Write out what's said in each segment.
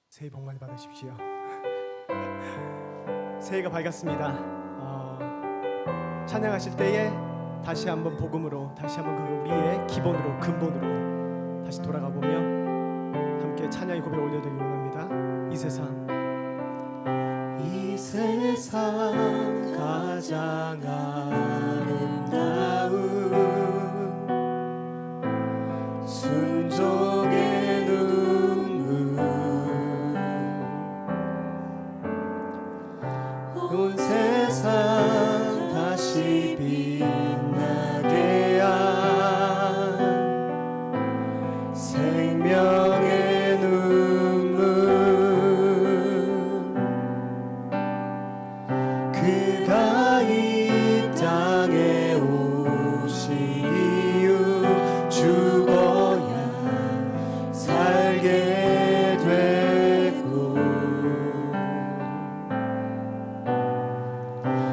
새해 복 많이 받으십시오. 새해가 밝았습니다. 찬양하실 때에 다시 한번 복음으로, 다시 한번 그 우리의 기본으로, 근본으로 다시 돌아가 보며 함께 찬양의 고백 올려드리기 원합니다. 이 세상 가장 아름다운 순종의 눈물, 온 세상 다시 빛나게 한 생명의 눈물, 그가 이 땅에 오신 이유, 죽어야 살게 되고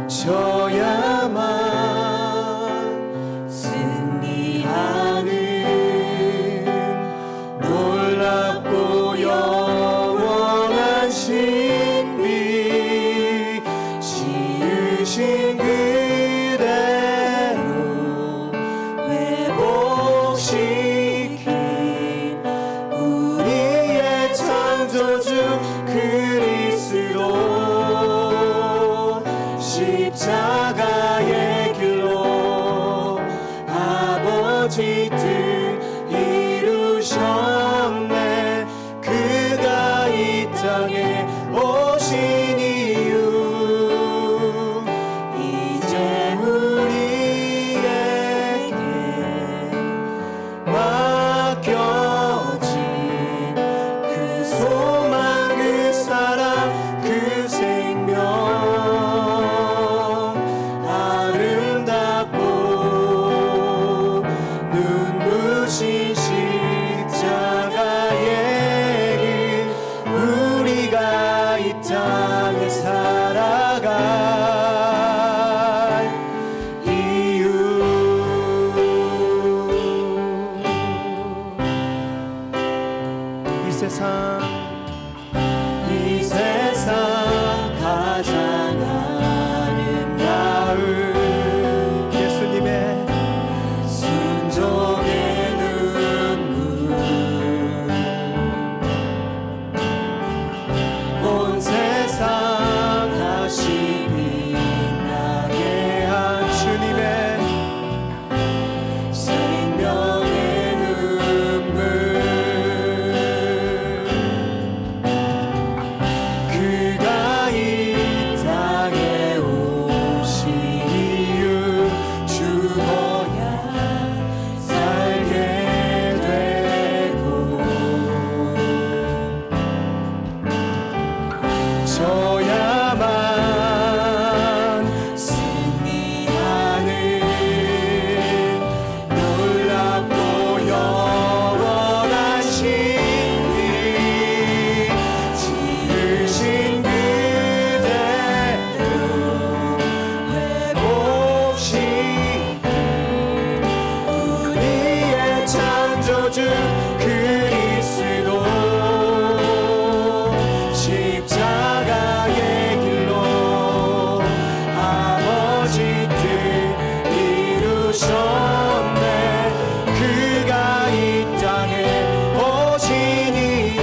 져야만 승리하는 놀랍고 영원한 신비, 지으신 그대로 회복시킨 우리의 창조주 그리스도, 십자가의 길로 아버지 뜻 이루셨네. 그가 이 땅에 오신 이유, 이제 우리에게 맡겨진 그 소망, 그 사랑, 그 생명, 아름답고 눈부신 십자가의 길, 우리가 이 땅에 살아갈 이유. 이 세상 가장 아름다운 예수님의 순종의 눈물, 온 세상 다시 빛나게 한 주님의 생명의 눈물, 그가 이 땅에 오신 이유, 죽어야 살게 되고 져야만 승리하는 놀랍고 영원한 신비, 지으신 그대로 회복시킨 우리의 창조주 그리스도, 십자가의 길로 아버지 뜻 이루셨네. 그가 이 땅에 오신 이유,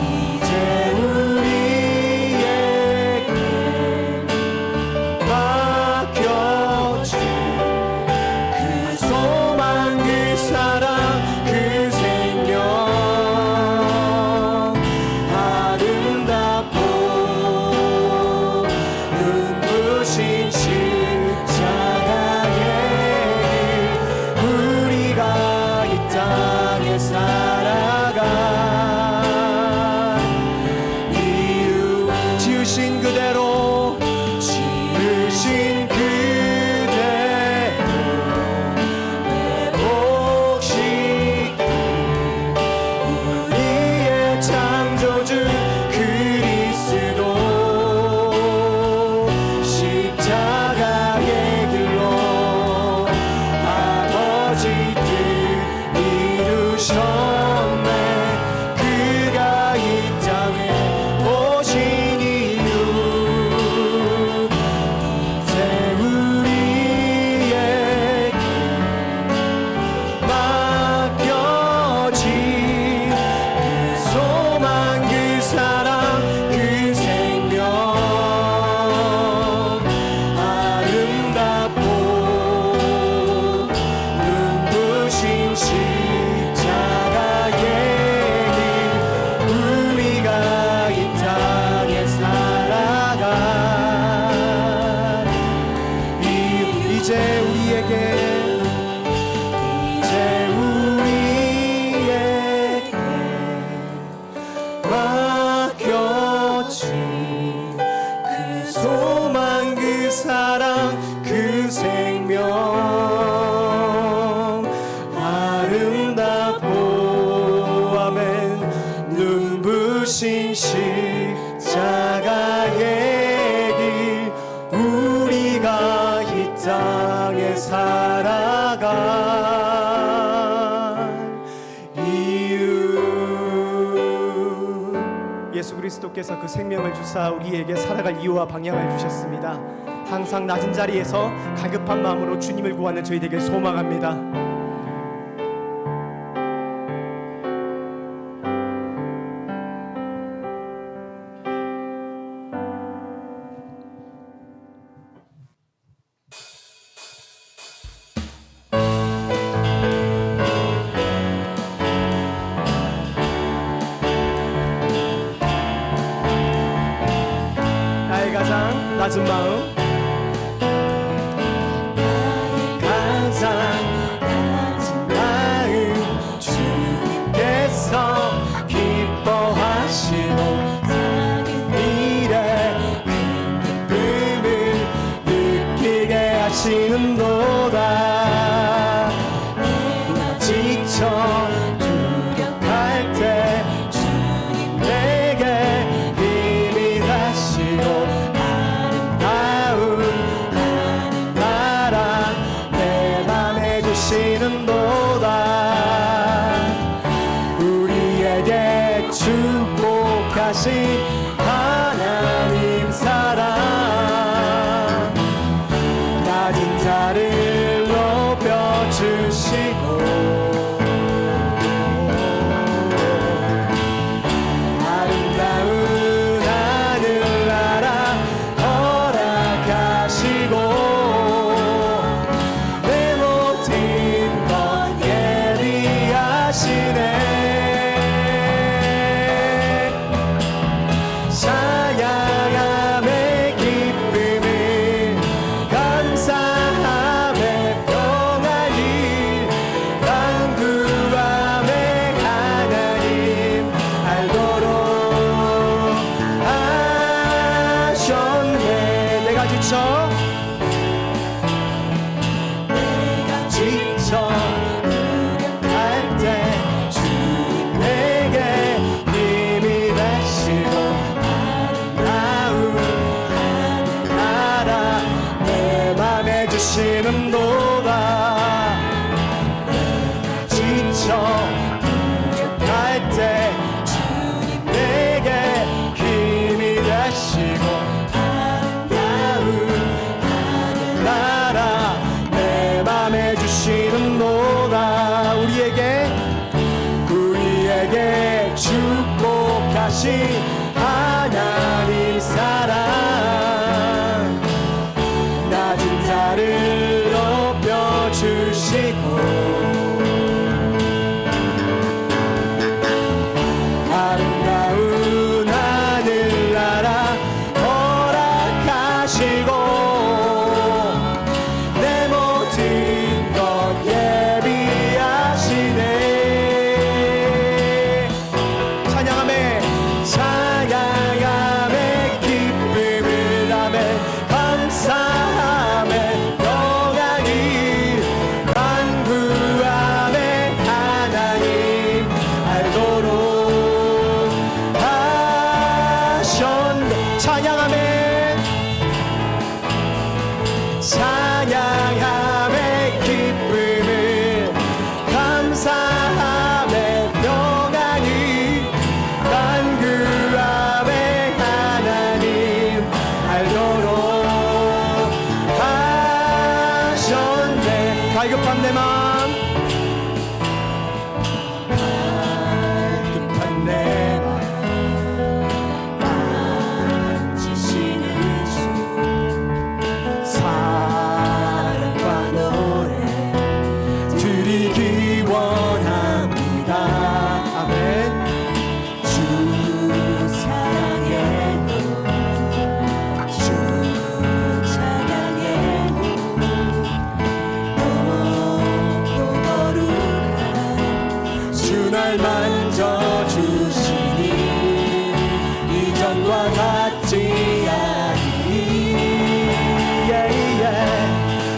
이제 우리에게 맡겨진 그 소망, 그 사랑, 오셨네. 그가 이 땅에 오신 이유 이제 우리에게 맡겨진 그 소망 그 사랑 그 생명 아름답고 눈부신 십자가의 길 우리가 이 땅에 살아가 이제 우리에게 맡겨진 그 소망 그 사랑 그 생명 아름답고 아멘 눈부신 십자가의 길 우리가 이 땅에 살아간 이유 예수 그리스도께서 그 생명을 주사 우리에게 살아갈 이유와 방향을 주셨습니다. 항상 낮은 자리에서 갈급한 마음으로 주님을 구하는 저희 되길 소망합니다. 나의 가장 낮은 마음 가장 낮은 마음 주님께서 기뻐하시고 작은 일에 큰 기쁨을 느끼게 하시는도다. 내가 지쳐 두렵할 때 주님 내게 힘이 되시고 아름다운 나라 내 맘에 주시는도다. 우리에게 축복하신 하나님 사랑 낮은 자를 높여주시고 아름다운 하늘나라 허락하시고 내 모든 것 예비하시네. 찬양함의 기쁨을 감사함의 평안을 간구함의 하나님 알도록 하셨네. 내가 지쳐 두렵할 때 주님 내게 힘이 되시고 아름다운 하늘나라 내 맘에 주시는도다. 지쳐 부족할 때 주님 내게 힘이 되시고 아름다운 하늘나라 내 맘에 주시는도다. 우리에게 축복하신 하나님 사랑 낮은 자를 높여주시고 아름다운 하늘나라 허락하시고 내 모든 것 예비하시네. 찬양하며 갈급한 내 마음, 갈급한 내 마음 만지시는 주 사랑과 노래 드리기 원합니다. 아멘. 주 사랑해 주 찬양해 높고 거룩한 주 날 만져주시니 이전과 같지 않으니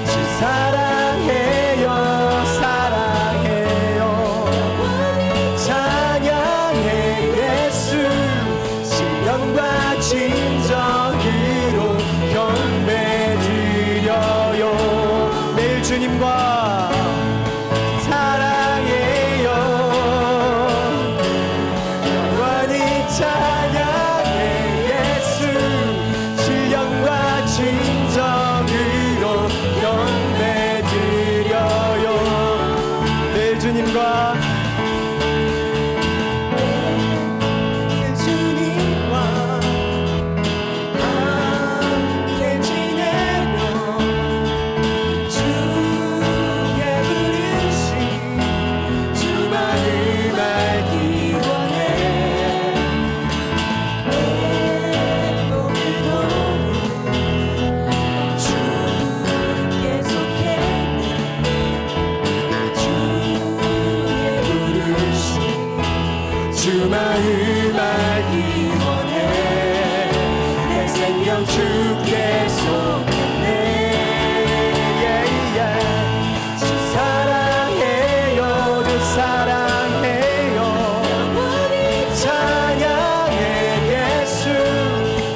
주 사랑해요 사랑해요 찬양해 예수 신령과 진정으로 경배드려요. 매일 주님과 사랑해요 영원히 찬양해 예수 신령과 진정으로 경배드려요. 매일 주님과 주님과 함께 지내며 주의 부르심 주만을 알기 원해 내 몸을 놓고 주께 속해 주의 부르심 주만을 알기 원해 내 생명 주께 속했네. 주 사랑해요 주 사랑해요 영원히 찬양해 예수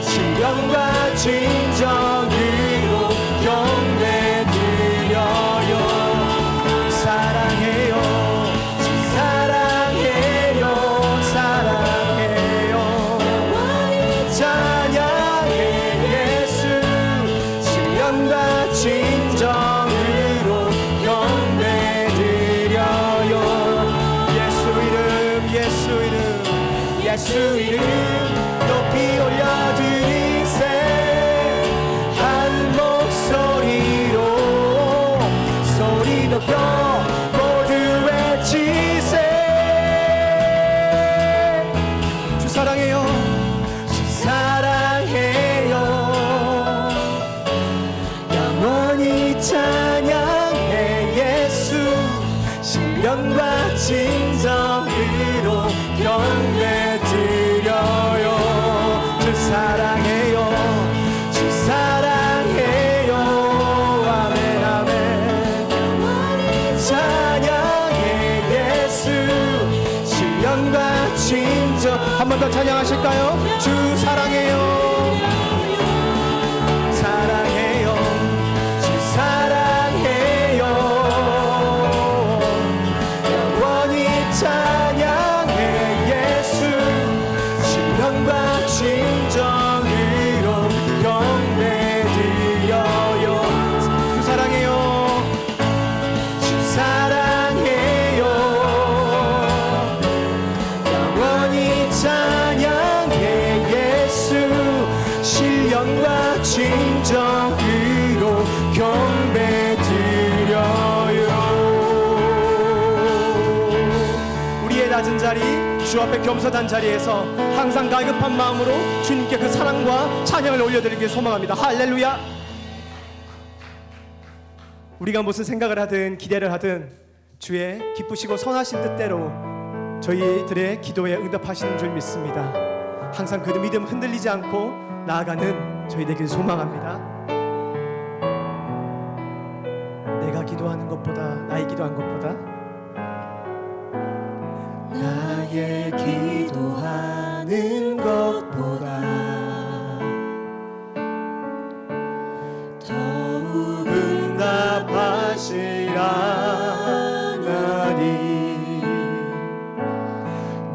신령과 진정으로 경배드려요. 사랑해요 주 사랑해요 사랑해요 찬양해 예수 신령과 진정으로 경배드려요. 예수 이름 예수 이름 높이 올려드리세 한 목소리로 소리 높여 모두 외치세 주 사랑해요 주 사랑해요 영원히 찬양해 예수 신령과 진정으로 경배드려요. 주 사랑해요 주 사랑해요 아멘 아멘 찬양해 예수 신령과 진정 한 번 더 찬양하실까요? 주 사랑해요 사랑해요 주 사랑해요 영원히 찬양해 예수 신령과 진정으로 경배드려요. 주 사랑해요 주 사랑해요 영원히 찬양해 예수 신령과 진정으로 경배드려요. 우리의 낮은 자리 주 앞에 겸손한 자리에서 항상 갈급한 마음으로 주님께 그 사랑과 찬양을 올려드리길 소망합니다. 할렐루야. 우리가 무슨 생각을 하든 기대를 하든 주의 기쁘시고 선하신 뜻대로 저희들의 기도에 응답하시는 줄 믿습니다. 항상 그 믿음 흔들리지 않고 나아가는 저희 되길 소망합니다. 내가 기도하는 것보다 나의 기도한 것보다 나의 기도하는 것보다 더욱 응답하시라나니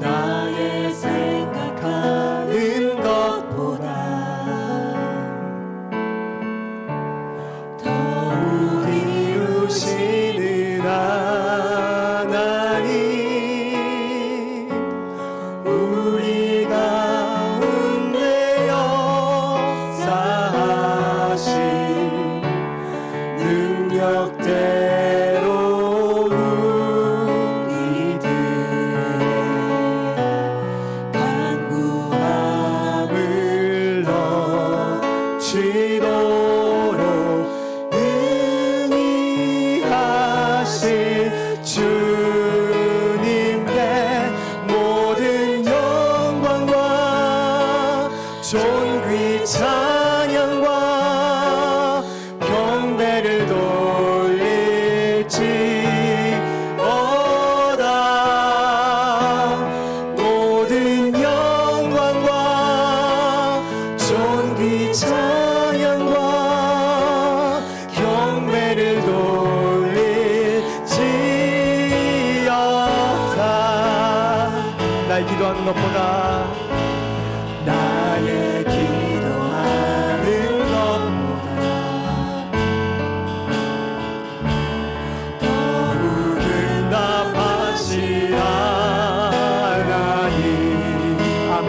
나의 생각하는 것보다 더욱 이루시는 나의 기도하는 것보다 나의 기도하는 것보다 더욱 응답하시 하나님. 아멘.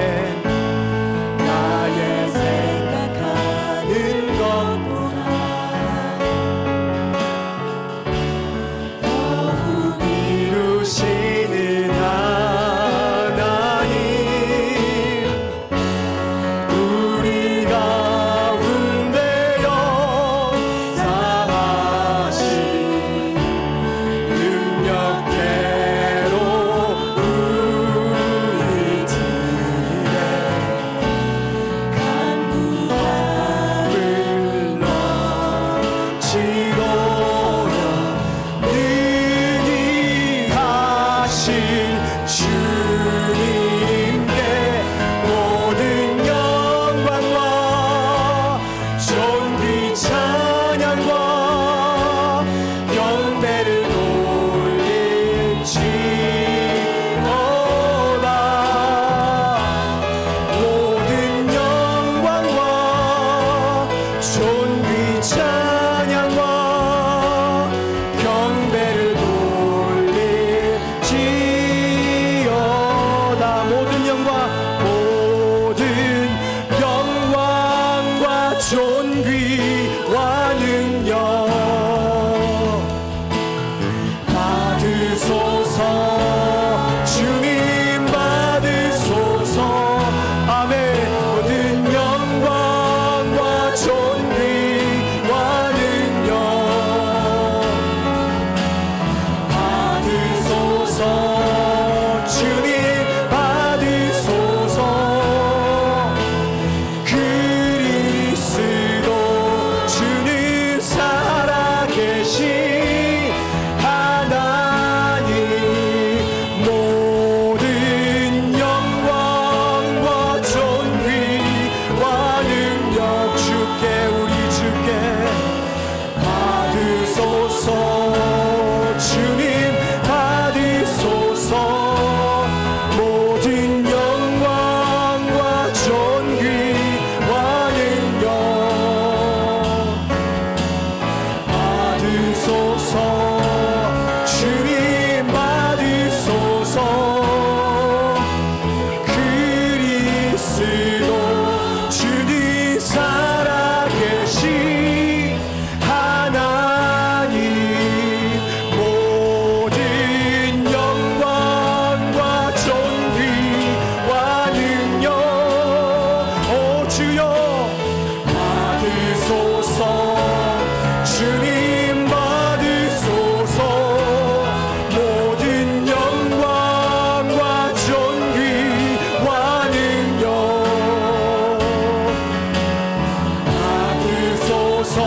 나의 생각하는 것보다 더욱 이루시는 하나님. 우리 가운데 역사하신 능력대로 우리들의 간구함을 넘치도록 능히 하신 주님께 모든 영광과 존귀 찬양과 경배를 돌릴지어다. 모든 영광과 존귀 찬양과 경배를 돌릴지어다. 모든 영광과 존귀와 능력 받으소서. 주님 받으소서. 아멘. 모든 영광과 존귀와 능력 받으소서. 주님 받으소서. 그리스도 주는 살아계신 하나님. 모든 영광과 존귀와 능력 주께, 우리 주께 받으소서. 주님 받으소서. 모든 영광과 존귀와 능력 받으소서. 주님 받으소서. 그리스도 주는 살아계신 하나님. 모든 영광과 존귀와 능력 오 주여 받으소서. 주님 받으소서. 모든 영광과 존귀와 능력 받으소서.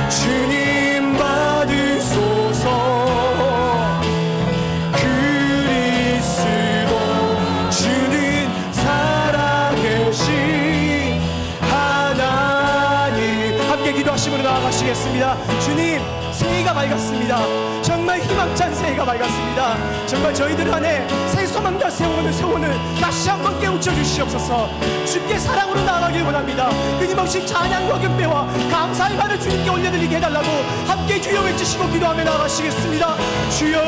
주님 받으소서. 그리스도 주는 살아계신 하나님. 함께 기도하시므로 나아가시겠습니다. 주님, 새해가 밝았습니다. 정말 희망찬 새해가 밝았습니다. 정말 저희들 안에 새 소망과 새 소원을 다시 한번 깨우쳐 주시옵소서. 주께 사랑으로 나아가길 원합니다. 끊임없이 찬양과 경배와 감사의 말을 주님께 올려드리게 해달라고 함께 주여 외치시고 기도하며 나아가시겠습니다. 주여.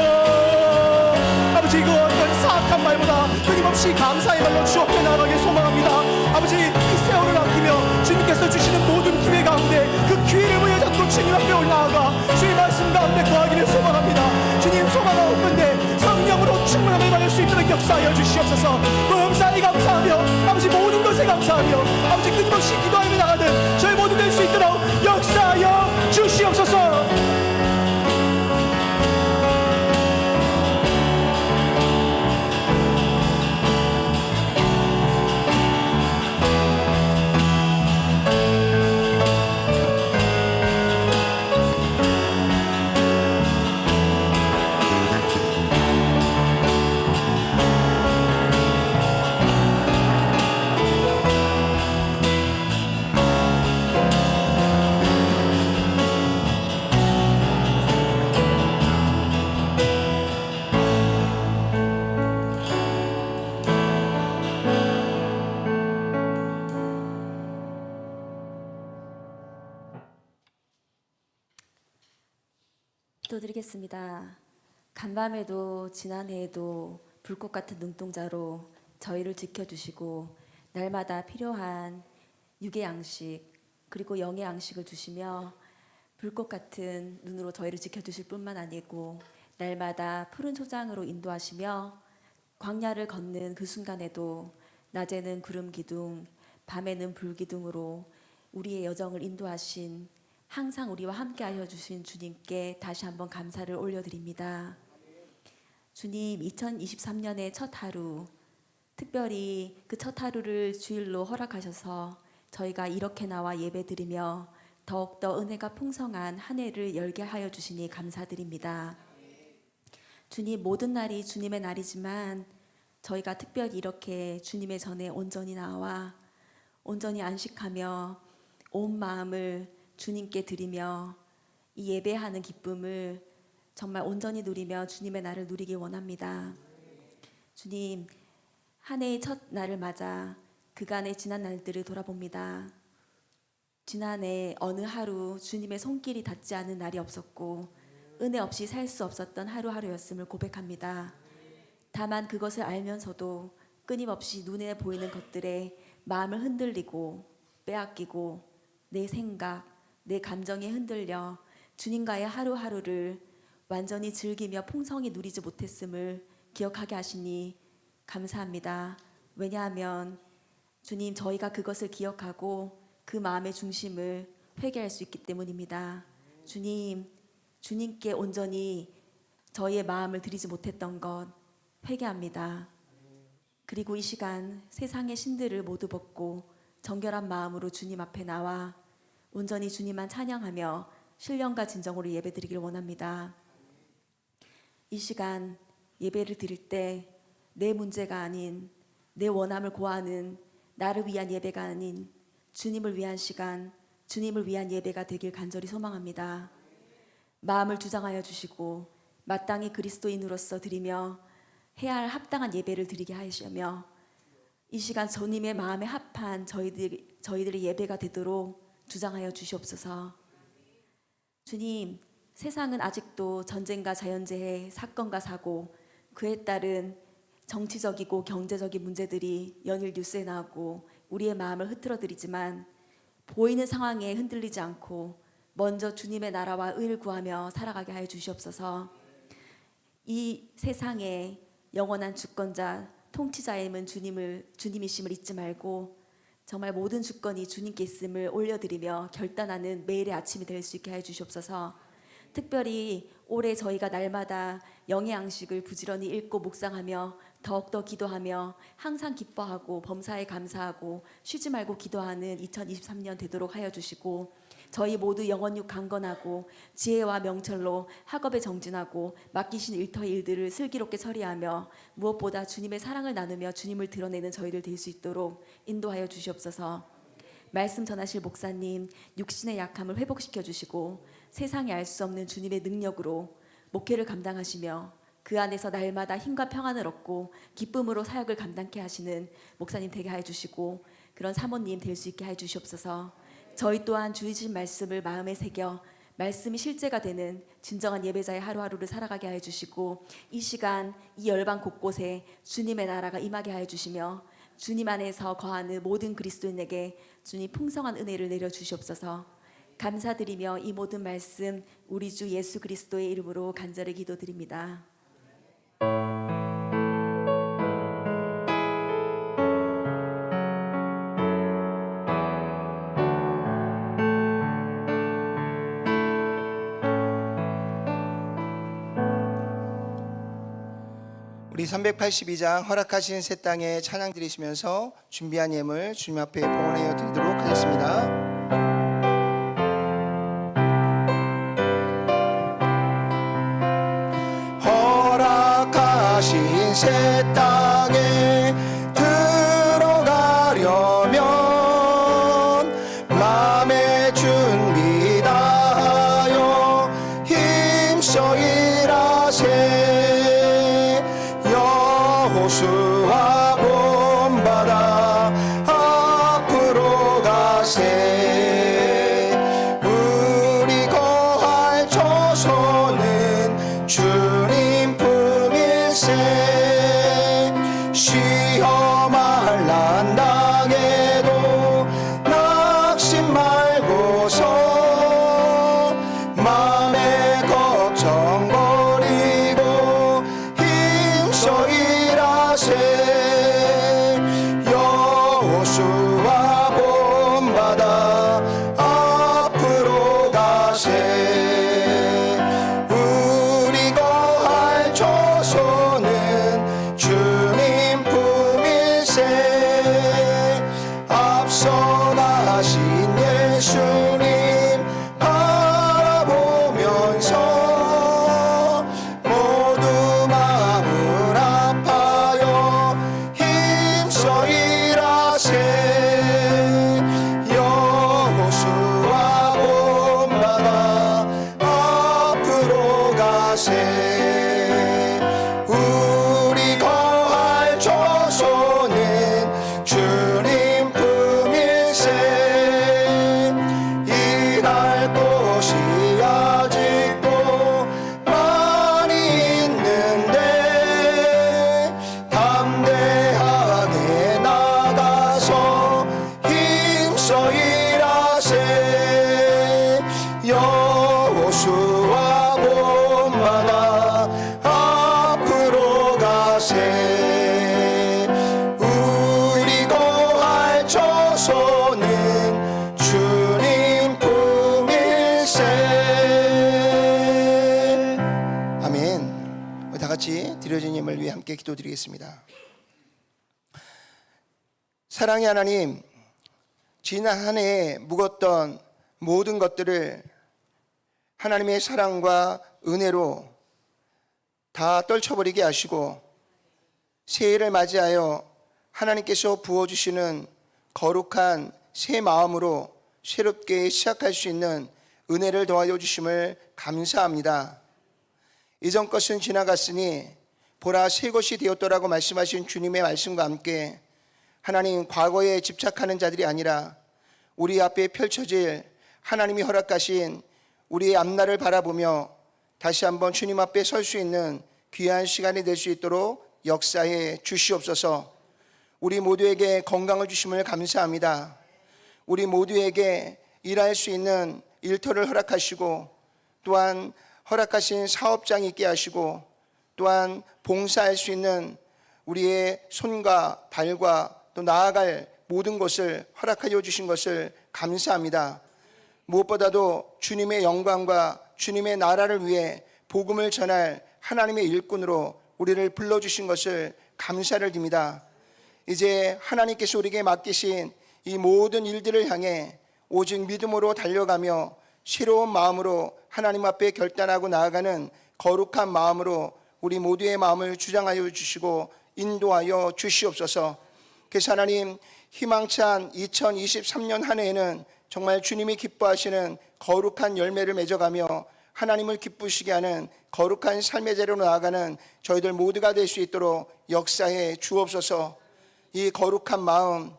아버지, 그 어떤 사악한 말보다 끊임없이 감사의 말로 주 앞에 나아가길 소망합니다. 아버지, 이 세월을 아끼며 주님께서 주시는 모든 기회 가운데 그 기회를 위해 잡고 주님 앞에 올라아가 주의 말씀 가운데 거하기를 소망합니다. 주님, 소망하옵건대 성령으로 충만함을 받을 수 있도록 역사하여 주시옵소서. 범사에 감사하며 아버지 모든 것에 감사하며 아버지 끊임없이 기도하며 나가는 저희 모두 될 수 있도록 역사하여 주시옵소서. 기도드리겠습니다. 간밤에도 지난해에도 불꽃 같은 눈동자로 저희를 지켜주시고 날마다 필요한 육의 양식 그리고 영의 양식을 주시며 불꽃 같은 눈으로 저희를 지켜주실 뿐만 아니고 날마다 푸른 초장으로 인도하시며 광야를 걷는 그 순간에도 낮에는 구름 기둥, 밤에는 불 기둥으로 우리의 여정을 인도하신 항상 우리와 함께 하여 주신 주님께 다시 한번 감사를 올려드립니다. 주님, 2023년의 첫 하루, 특별히 그 첫 하루를 주일로 허락하셔서 저희가 이렇게 나와 예배드리며 더욱더 은혜가 풍성한 한 해를 열게 하여 주시니 감사드립니다. 주님, 모든 날이 주님의 날이지만 저희가 특별히 이렇게 주님의 전에 온전히 나와 온전히 안식하며 온 마음을 주님께 드리며 이 예배하는 기쁨을 정말 온전히 누리며 주님의 날을 누리기 원합니다. 주님, 한 해의 첫 날을 맞아 그간의 지난 날들을 돌아봅니다. 지난해 어느 하루 주님의 손길이 닿지 않은 날이 없었고 은혜 없이 살 수 없었던 하루하루였음을 고백합니다. 다만 그것을 알면서도 끊임없이 눈에 보이는 것들에 마음을 흔들리고 빼앗기고 내 생각, 내 감정에 흔들려 주님과의 하루하루를 완전히 즐기며 풍성히 누리지 못했음을 기억하게 하시니 감사합니다. 왜냐하면 주님, 저희가 그것을 기억하고 그 마음의 중심을 회개할 수 있기 때문입니다. 주님, 주님께 온전히 저희의 마음을 드리지 못했던 것 회개합니다. 그리고 이 시간 세상의 신들을 모두 벗고 정결한 마음으로 주님 앞에 나와 온전히 주님만 찬양하며 신령과 진정으로 예배드리길 원합니다. 이 시간 예배를 드릴 때 내 문제가 아닌 내 원함을 고하는 나를 위한 예배가 아닌 주님을 위한 시간, 주님을 위한 예배가 되길 간절히 소망합니다. 마음을 주장하여 주시고 마땅히 그리스도인으로서 드리며 해야 할 합당한 예배를 드리게 하시며 이 시간 주님의 마음에 합한 저희들의 예배가 되도록 주장하여 주시옵소서. 주님, 세상은 아직도 전쟁과 자연재해, 사건과 사고, 그에 따른 정치적이고 경제적인 문제들이 연일 뉴스에 나오고 우리의 마음을 흐트러뜨리지만 보이는 상황에 흔들리지 않고 먼저 주님의 나라와 의를 구하며 살아가게 하여 주시옵소서. 이 세상에 영원한 주권자, 통치자임은 주님이심을 잊지 말고 정말 모든 주권이 주님께 있음을 올려드리며 결단하는 매일의 아침이 될 수 있게 하여 주시옵소서. 특별히 올해 저희가 날마다 영의 양식을 부지런히 읽고 묵상하며 더욱더 기도하며 항상 기뻐하고 범사에 감사하고 쉬지 말고 기도하는 2023년 되도록 하여 주시고 저희 모두 영혼육 강건하고 지혜와 명철로 학업에 정진하고 맡기신 일터의 일들을 슬기롭게 처리하며 무엇보다 주님의 사랑을 나누며 주님을 드러내는 저희들 될 수 있도록 인도하여 주시옵소서. 말씀 전하실 목사님 육신의 약함을 회복시켜 주시고 세상이 알 수 없는 주님의 능력으로 목회를 감당하시며 그 안에서 날마다 힘과 평안을 얻고 기쁨으로 사역을 감당케 하시는 목사님 되게 하여 주시고 그런 사모님 될 수 있게 하여 주시옵소서. 저희 또한 주신 말씀을 마음에 새겨 말씀이 실제가 되는 진정한 예배자의 하루하루를 살아가게 하여 주시고 이 시간 이 열방 곳곳에 주님의 나라가 임하게 하여 주시며 주님 안에서 거하는 모든 그리스도인에게 주님 풍성한 은혜를 내려 주시옵소서. 감사드리며 이 모든 말씀 우리 주 예수 그리스도의 이름으로 간절히 기도드립니다. 우리 382장 허락하신 새 땅에 찬양 드리시면서 준비한 예물 주님 앞에 봉헌하여 드리도록 하겠습니다. 허락하신 새 땅에 들어가려면 마음의 준비 다하여 힘써 일하세. 여호수아 본받아 앞으로 가세. 우리 거할 조선을 주님 품일세. 시험할 난 당해도 낙심 말고서 맘에 걱정 버리고 힘써 일하세. 여호수아 본받아 앞으로 가세. 우리 거할 조소는 주님 품일세. 앞서 가신 예수님 바라보면서 모두 마음을 아파요 힘써 일하세. 여호수아 본받아 앞으로 가세. 우리 거할 조소는 주님 품일세. 일할 곳이 아직도 많이 있는데 담대하게 나가서 힘써 일하세. 여호수아 본받아 앞으로 가세. 우리 거할 조소는 주님 품일세. 아멘. 우리 다 같이 드려진 예물 위해 함께 기도드리겠습니다. 사랑의 하나님, 지난 한 해에 묵었던 모든 것들을 하나님의 사랑과 은혜로 다 떨쳐버리게 하시고 새해를 맞이하여 하나님께서 부어주시는 거룩한 새 마음으로 새롭게 시작할 수 있는 은혜를 더하여 주심을 감사합니다. 이전 것은 지나갔으니 보라 새 것이 되었더라고 말씀하신 주님의 말씀과 함께 하나님, 과거에 집착하는 자들이 아니라 우리 앞에 펼쳐질 하나님이 허락하신 우리의 앞날을 바라보며 다시 한번 주님 앞에 설 수 있는 귀한 시간이 될 수 있도록 역사해 주시옵소서. 우리 모두에게 건강을 주심을 감사합니다. 우리 모두에게 일할 수 있는 일터를 허락하시고 또한 허락하신 사업장이 있게 하시고 또한 봉사할 수 있는 우리의 손과 발과 또 나아갈 모든 것을 허락하여 주신 것을 감사합니다. 무엇보다도 주님의 영광과 주님의 나라를 위해 복음을 전할 하나님의 일꾼으로 우리를 불러주신 것을 감사를 드립니다. 이제 하나님께서 우리에게 맡기신 이 모든 일들을 향해 오직 믿음으로 달려가며 새로운 마음으로 하나님 앞에 결단하고 나아가는 거룩한 마음으로 우리 모두의 마음을 주장하여 주시고 인도하여 주시옵소서. 그래서 하나님, 희망찬 2023년 한 해에는 정말 주님이 기뻐하시는 거룩한 열매를 맺어가며 하나님을 기쁘시게 하는 거룩한 삶의 자리로 나아가는 저희들 모두가 될 수 있도록 역사해 주옵소서. 이 거룩한 마음,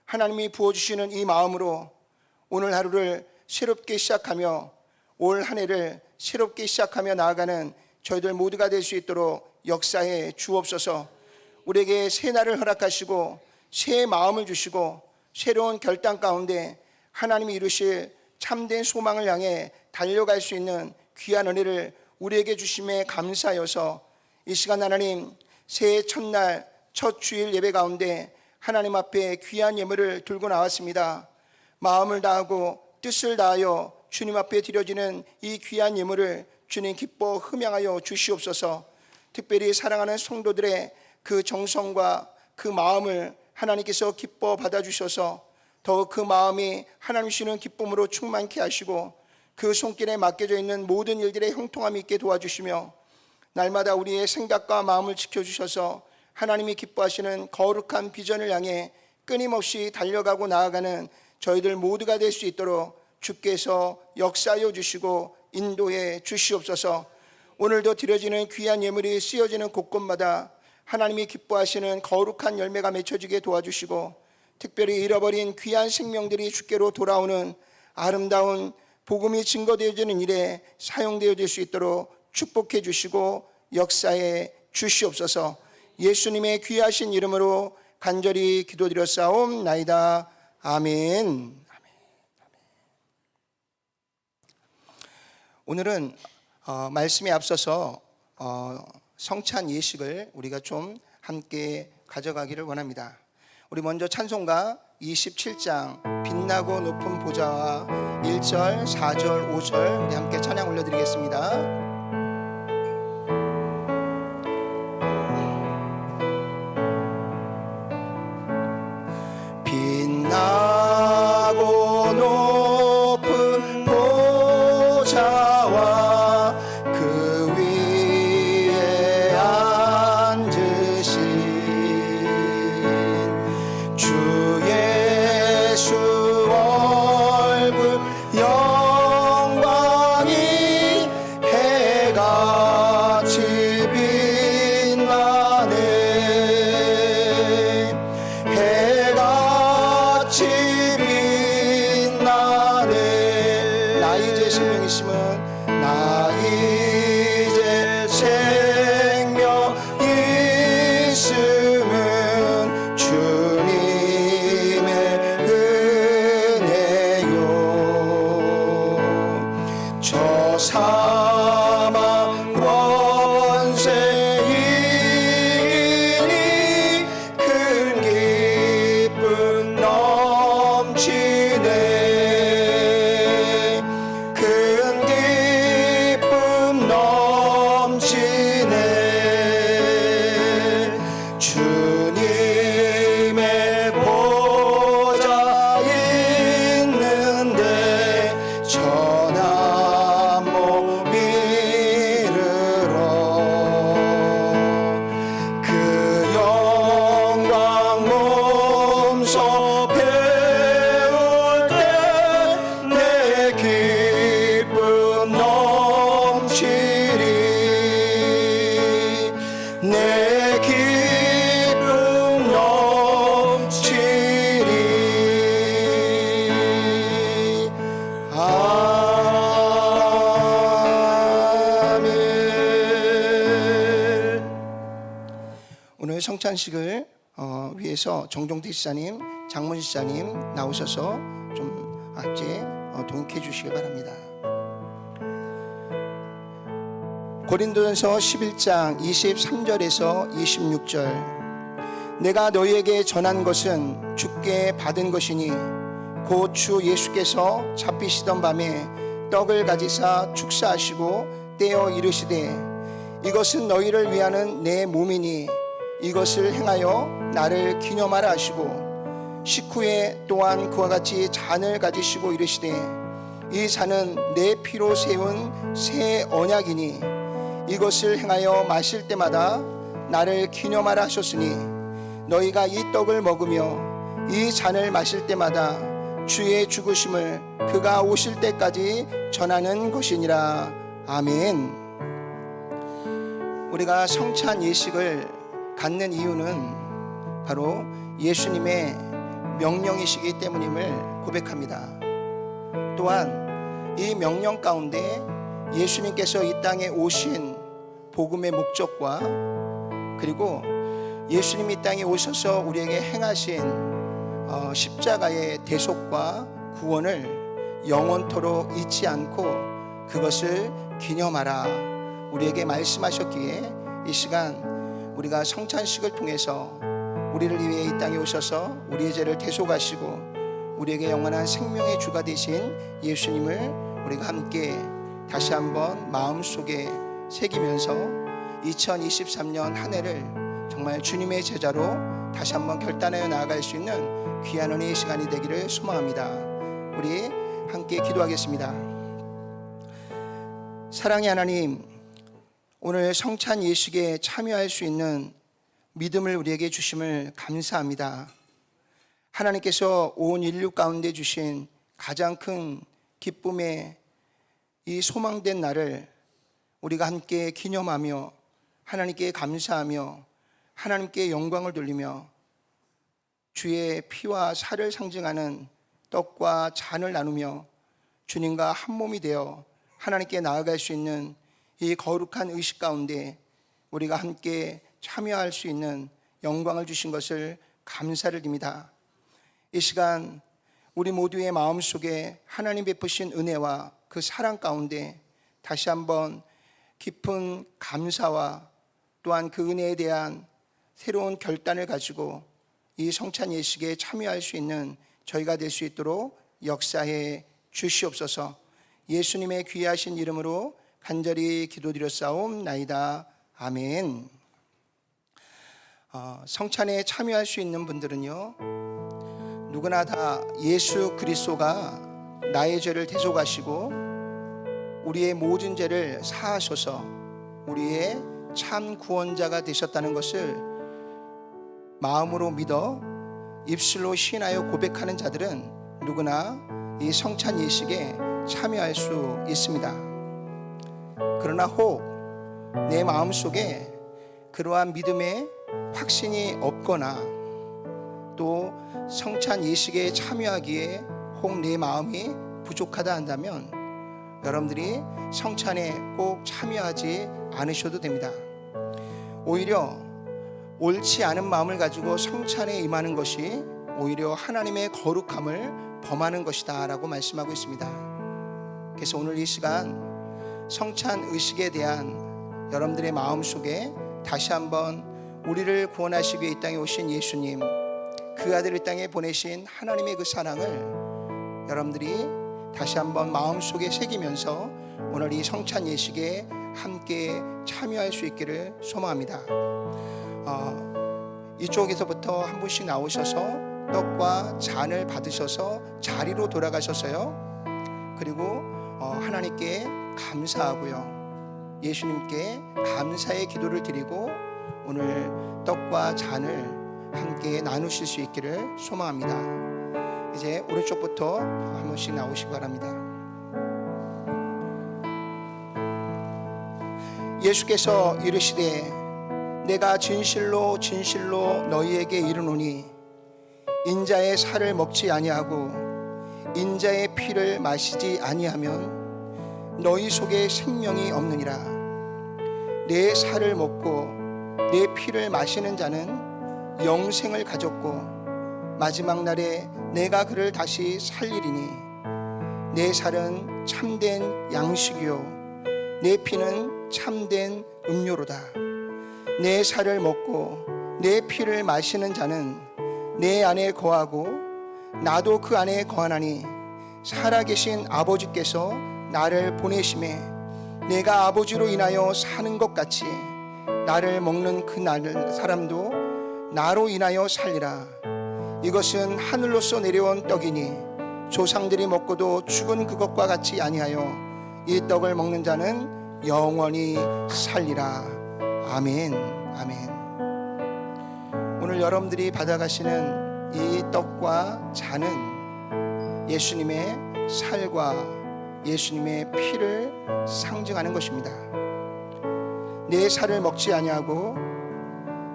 하나님이 부어주시는 이 마음으로 오늘 하루를 새롭게 시작하며 올 한 해를 새롭게 시작하며 나아가는 저희들 모두가 될 수 있도록 역사해 주옵소서. 우리에게 새 날을 허락하시고 새 마음을 주시고 새로운 결단 가운데 하나님이 이루실 참된 소망을 향해 달려갈 수 있는 귀한 은혜를 우리에게 주심에 감사하여서 이 시간 하나님, 새해 첫날 첫 주일 예배 가운데 하나님 앞에 귀한 예물을 들고 나왔습니다. 마음을 다하고 뜻을 다하여 주님 앞에 드려지는 이 귀한 예물을 주님 기뻐 흠양하여 주시옵소서. 특별히 사랑하는 성도들의 그 정성과 그 마음을 하나님께서 기뻐 받아주셔서 더욱 그 마음이 하나님 주시는 기쁨으로 충만케 하시고 그 손길에 맡겨져 있는 모든 일들의 형통함이 있게 도와주시며 날마다 우리의 생각과 마음을 지켜주셔서 하나님이 기뻐하시는 거룩한 비전을 향해 끊임없이 달려가고 나아가는 저희들 모두가 될 수 있도록 주께서 역사하여 주시고 인도해 주시옵소서. 오늘도 드려지는 귀한 예물이 쓰여지는 곳곳마다 하나님이 기뻐하시는 거룩한 열매가 맺혀지게 도와주시고 특별히 잃어버린 귀한 생명들이 주께로 돌아오는 아름다운 복음이 증거되어지는 일에 사용되어질 수 있도록 축복해 주시고 역사해 주시옵소서. 예수님의 귀하신 이름으로 간절히 기도드렸사옵나이다. 아멘. 오늘은 말씀에 앞서서 성찬 예식을 우리가 좀 함께 가져가기를 원합니다. 우리 먼저 찬송가 27장 빛나고 높은 보좌와 1절, 4절, 5절 우리 함께 찬양 올려드리겠습니다. 빛나고 높은 보좌와 그 위에 앉으신 주 예수 얼굴 영광이 해같이 빛나네. 해같이 빛나네. 나 이제 생명 있으면 나 이제 생명 있으면 주님의 은혜요. 저 사망 권세 이기니 큰 기쁨 넘치네. 큰 기쁨 넘치네. 주님의 보좌 있는데 전한 몸 이르러 그 영광 몸소 배울 때 내 기쁨 넘치리. 내 기쁨 넘치리. 아멘. 오늘 성찬식을 위해서 정종태 지사님, 장문 지사님 나오셔서 좀 같이 동역해 주시기 바랍니다. 고린도전서 11장 23절에서 26절. 내가 너희에게 전한 것은 주께 받은 것이니 곧 주 예수께서 잡히시던 밤에 떡을 가지사 축사하시고 떼어 이르시되 이것은 너희를 위하는 내 몸이니 이것을 행하여 나를 기념하라 하시고 식후에 또한 그와 같이 잔을 가지시고 이르시되 이 잔은 내 피로 세운 새 언약이니 이것을 행하여 마실 때마다 나를 기념하라 하셨으니 너희가 이 떡을 먹으며 이 잔을 마실 때마다 주의 죽으심을 그가 오실 때까지 전하는 것이니라. 아멘. 우리가 성찬 예식을 갖는 이유는 바로 예수님의 명령이시기 때문임을 고백합니다. 또한 이 명령 가운데 예수님께서 이 땅에 오신 복음의 목적과 그리고 예수님이 이 땅에 오셔서 우리에게 행하신 십자가의 대속과 구원을 영원토록 잊지 않고 그것을 기념하라 우리에게 말씀하셨기에 이 시간 우리가 성찬식을 통해서 우리를 위해 이 땅에 오셔서 우리의 죄를 대속하시고 우리에게 영원한 생명의 주가 되신 예수님을 우리가 함께 다시 한번 마음속에 새기면서 2023년 한 해를 정말 주님의 제자로 다시 한번 결단하여 나아갈 수 있는 귀한 은혜의 시간이 되기를 소망합니다. 우리 함께 기도하겠습니다. 사랑의 하나님, 오늘 성찬 예식에 참여할 수 있는 믿음을 우리에게 주심을 감사합니다. 하나님께서 온 인류 가운데 주신 가장 큰 기쁨의 이 소망된 날을 우리가 함께 기념하며 하나님께 감사하며 하나님께 영광을 돌리며 주의 피와 살을 상징하는 떡과 잔을 나누며 주님과 한 몸이 되어 하나님께 나아갈 수 있는 이 거룩한 의식 가운데 우리가 함께 참여할 수 있는 영광을 주신 것을 감사를 드립니다. 이 시간 우리 모두의 마음속에 하나님 베푸신 은혜와 그 사랑 가운데 다시 한번 깊은 감사와 또한 그 은혜에 대한 새로운 결단을 가지고 이 성찬 예식에 참여할 수 있는 저희가 될 수 있도록 역사해 주시옵소서. 예수님의 귀하신 이름으로 간절히 기도드렸사옵나이다. 아멘. 성찬에 참여할 수 있는 분들은요, 누구나 다 예수 그리스도가 나의 죄를 대속하시고 우리의 모든 죄를 사하셔서 우리의 참 구원자가 되셨다는 것을 마음으로 믿어 입술로 시인하여 고백하는 자들은 누구나 이 성찬 예식에 참여할 수 있습니다. 그러나 혹 내 마음속에 그러한 믿음의 확신이 없거나 또 성찬 예식에 참여하기에 혹 내 마음이 부족하다 한다면 여러분들이 성찬에 꼭 참여하지 않으셔도 됩니다. 오히려 옳지 않은 마음을 가지고 성찬에 임하는 것이 오히려 하나님의 거룩함을 범하는 것이다 라고 말씀하고 있습니다. 그래서 오늘 이 시간 성찬 의식에 대한 여러분들의 마음속에 다시 한번 우리를 구원하시기 위해 이 땅에 오신 예수님, 그 아들을 이 땅에 보내신 하나님의 그 사랑을 여러분들이 다시 한번 마음속에 새기면서 오늘 이 성찬 예식에 함께 참여할 수 있기를 소망합니다. 이쪽에서부터 한 분씩 나오셔서 떡과 잔을 받으셔서 자리로 돌아가셔서요, 그리고 하나님께 감사하고요, 예수님께 감사의 기도를 드리고 오늘 떡과 잔을 함께 나누실 수 있기를 소망합니다. 이제 오른쪽부터 한 분씩 나오시기 바랍니다. 예수께서 이르시되 내가 진실로 진실로 너희에게 이르노니 인자의 살을 먹지 아니하고 인자의 피를 마시지 아니하면 너희 속에 생명이 없느니라. 내 살을 먹고 내 피를 마시는 자는 영생을 가졌고 마지막 날에 내가 그를 다시 살리리니 내 살은 참된 양식이요 내 피는 참된 음료로다. 내 살을 먹고 내 피를 마시는 자는 내 안에 거하고 나도 그 안에 거하나니 살아계신 아버지께서 나를 보내심에 내가 아버지로 인하여 사는 것 같이 나를 먹는 그 사람도 나로 인하여 살리라. 이것은 하늘로서 내려온 떡이니 조상들이 먹고도 죽은 그것과 같이 아니하여 이 떡을 먹는 자는 영원히 살리라. 아멘. 아멘. 오늘 여러분들이 받아가시는 이 떡과 잔은 예수님의 살과 예수님의 피를 상징하는 것입니다. 내 살을 먹지 아니하고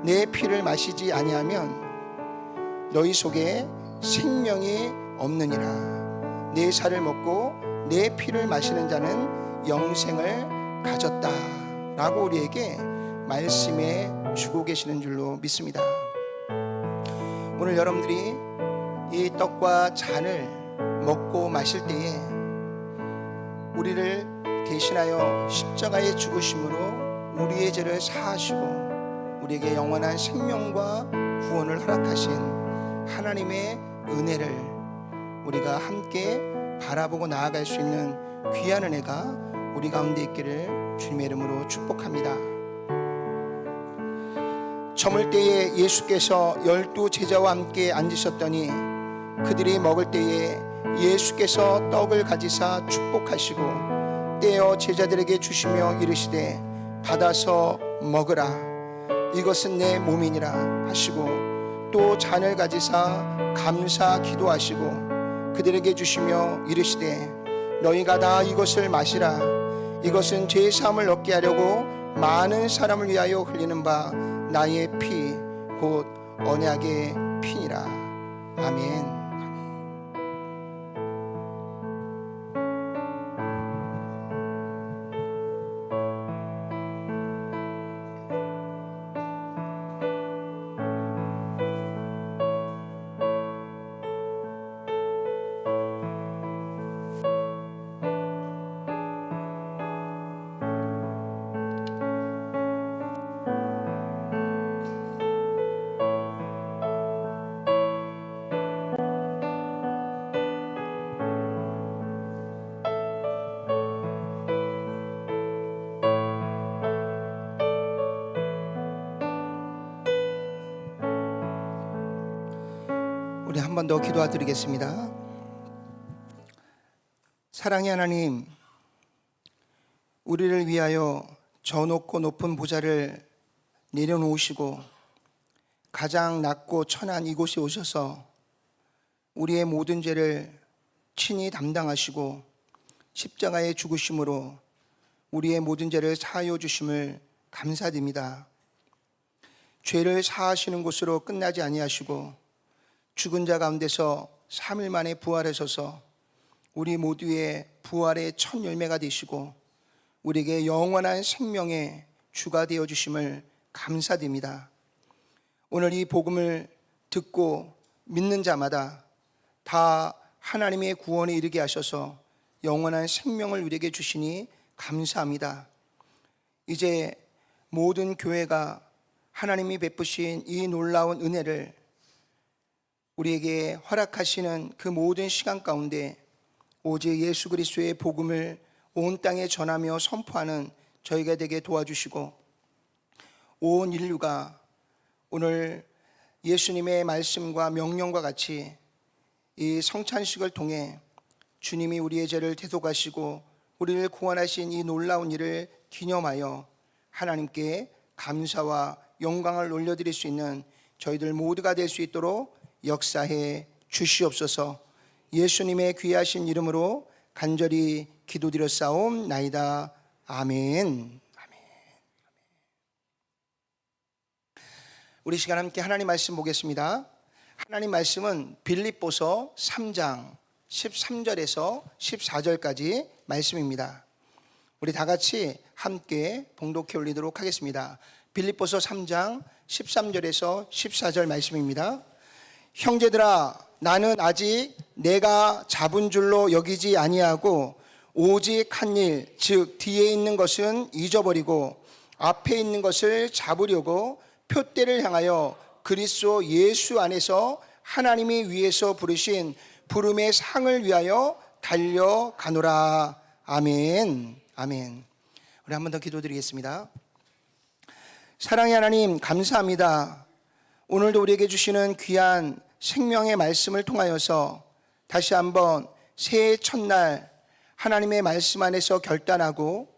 내 피를 마시지 아니하면 너희 속에 생명이 없느니라. 내 살을 먹고 내 피를 마시는 자는 영생을 가졌다 라고 우리에게 말씀해 주고 계시는 줄로 믿습니다. 오늘 여러분들이 이 떡과 잔을 먹고 마실 때에 우리를 대신하여 십자가에 죽으심으로 우리의 죄를 사하시고 우리에게 영원한 생명과 구원을 허락하신 하나님의 은혜를 우리가 함께 바라보고 나아갈 수 있는 귀한 은혜가 우리 가운데 있기를 주님의 이름으로 축복합니다. 저물 때에 예수께서 12 제자와 함께 앉으셨더니 그들이 먹을 때에 예수께서 떡을 가지사 축복하시고 떼어 제자들에게 주시며 이르시되 받아서 먹으라. 이것은 내 몸이니라 하시고 또 잔을 가지사 감사 기도하시고 그들에게 주시며 이르시되 너희가 다 이것을 마시라. 이것은 죄 사함을 얻게 하려고 많은 사람을 위하여 흘리는 바 나의 피 곧 언약의 피니라. 아멘. 우리 한 번 더 기도드리겠습니다. 사랑의 하나님, 우리를 위하여 저 높고 높은 보좌를 내려놓으시고 가장 낮고 천한 이곳에 오셔서 우리의 모든 죄를 친히 담당하시고 십자가에 죽으심으로 우리의 모든 죄를 사하여 주심을 감사드립니다. 죄를 사하시는 곳으로 끝나지 아니하시고 죽은 자 가운데서 3일 만에 부활하셔서 우리 모두의 부활의 첫 열매가 되시고 우리에게 영원한 생명의 주가 되어 주심을 감사드립니다. 오늘 이 복음을 듣고 믿는 자마다 다 하나님의 구원에 이르게 하셔서 영원한 생명을 우리에게 주시니 감사합니다. 이제 모든 교회가 하나님이 베푸신 이 놀라운 은혜를 우리에게 허락하시는 그 모든 시간 가운데 오직 예수 그리스도의 복음을 온 땅에 전하며 선포하는 저희가 되게 도와주시고 온 인류가 오늘 예수님의 말씀과 명령과 같이 이 성찬식을 통해 주님이 우리의 죄를 대속하시고 우리를 구원하신 이 놀라운 일을 기념하여 하나님께 감사와 영광을 올려드릴 수 있는 저희들 모두가 될 수 있도록 역사해 주시옵소서. 예수님의 귀하신 이름으로 간절히 기도드렸사옵나이다. 아멘. 우리 시간 함께 하나님 말씀 보겠습니다. 하나님 말씀은 빌립보서 3장 13절에서 14절까지 말씀입니다. 우리 다 같이 함께 봉독해 올리도록 하겠습니다. 빌립보서 3장 13절에서 14절 말씀입니다. 형제들아, 나는 아직 내가 잡은 줄로 여기지 아니하고 오직 한 일, 즉 뒤에 있는 것은 잊어버리고 앞에 있는 것을 잡으려고 표대를 향하여 그리스도 예수 안에서 하나님이 위에서 부르신 부름의 상을 위하여 달려가노라. 아멘. 아멘. 우리 한 번 더 기도드리겠습니다. 사랑의 하나님, 감사합니다. 오늘도 우리에게 주시는 귀한 생명의 말씀을 통하여서 다시 한번 새해 첫날 하나님의 말씀 안에서 결단하고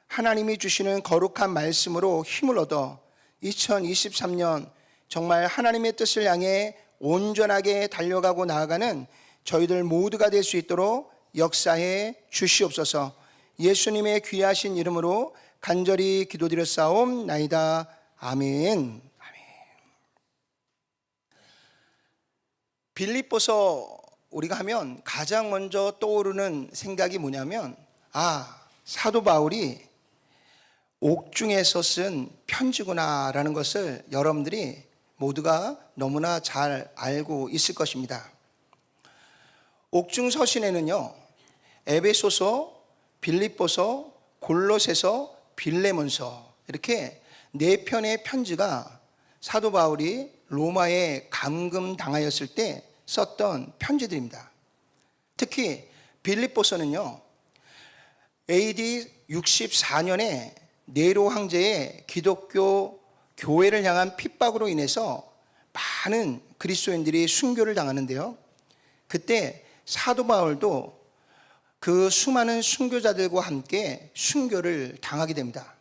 하나님이 주시는 거룩한 말씀으로 힘을 얻어 2023년 정말 하나님의 뜻을 향해 온전하게 달려가고 나아가는 저희들 모두가 될 수 있도록 역사해 주시옵소서. 예수님의 귀하신 이름으로 간절히 기도드렸사옵나이다. 아멘. 빌립보서 우리가 하면 가장 먼저 떠오르는 생각이 뭐냐면 사도 바울이 옥중에서 쓴 편지구나라는 것을 여러분들이 모두가 너무나 잘 알고 있을 것입니다. 옥중 서신에는요, 에베소서, 빌립보서, 골로새서, 빌레몬서 이렇게 4편의 편지가 사도 바울이 로마에 감금당하였을 때 썼던 편지들입니다. 특히 빌립보서는요, AD 64년에 네로 황제의 기독교 교회를 향한 핍박으로 인해서 많은 그리스도인들이 순교를 당하는데요, 그때 사도 바울도 그 수많은 순교자들과 함께 순교를 당하게 됩니다.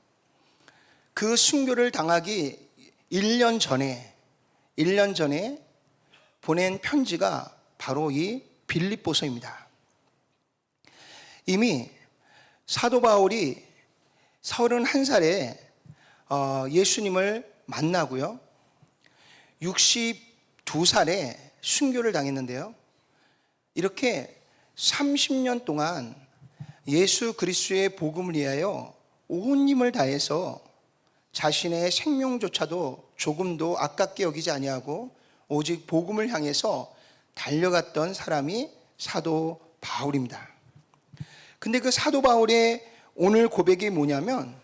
그 순교를 당하기 1년 전에 보낸 편지가 바로 이 빌립보서입니다. 이미 사도 바울이 31살에 예수님을 만나고요, 62살에 순교를 당했는데요, 이렇게 30년 동안 예수 그리스도의 복음을 위하여 온 힘을 다해서 자신의 생명조차도 조금도 아깝게 여기지 아니하고 오직 복음을 향해서 달려갔던 사람이 사도 바울입니다. 근데 그 사도 바울의 오늘 고백이 뭐냐면,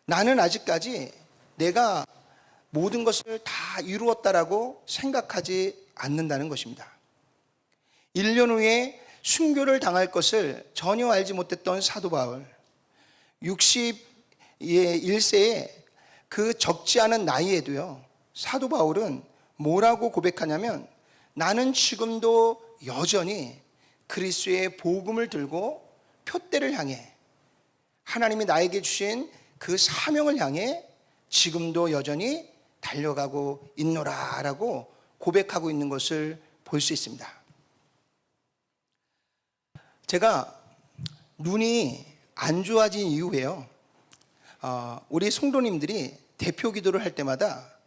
나는 아직까지 내가 모든 것을 다 이루었다라고 생각하지 않는다는 것입니다. 1년 후에 순교를 당할 것을 전혀 알지 못했던 사도 바울, 61세에 그 적지 않은 나이에도요, 사도 바울은 뭐라고 고백하냐면, 나는 지금도 여전히 그리스도의 복음을 들고 표대를 향해 하나님이 나에게 주신 그 사명을 향해 지금도 여전히 달려가고 있노라라고 고백하고 있는 것을 볼 수 있습니다. 제가 눈이 안 좋아진 이후에요, 우리 성도님들이 대표 기도를 할 때마다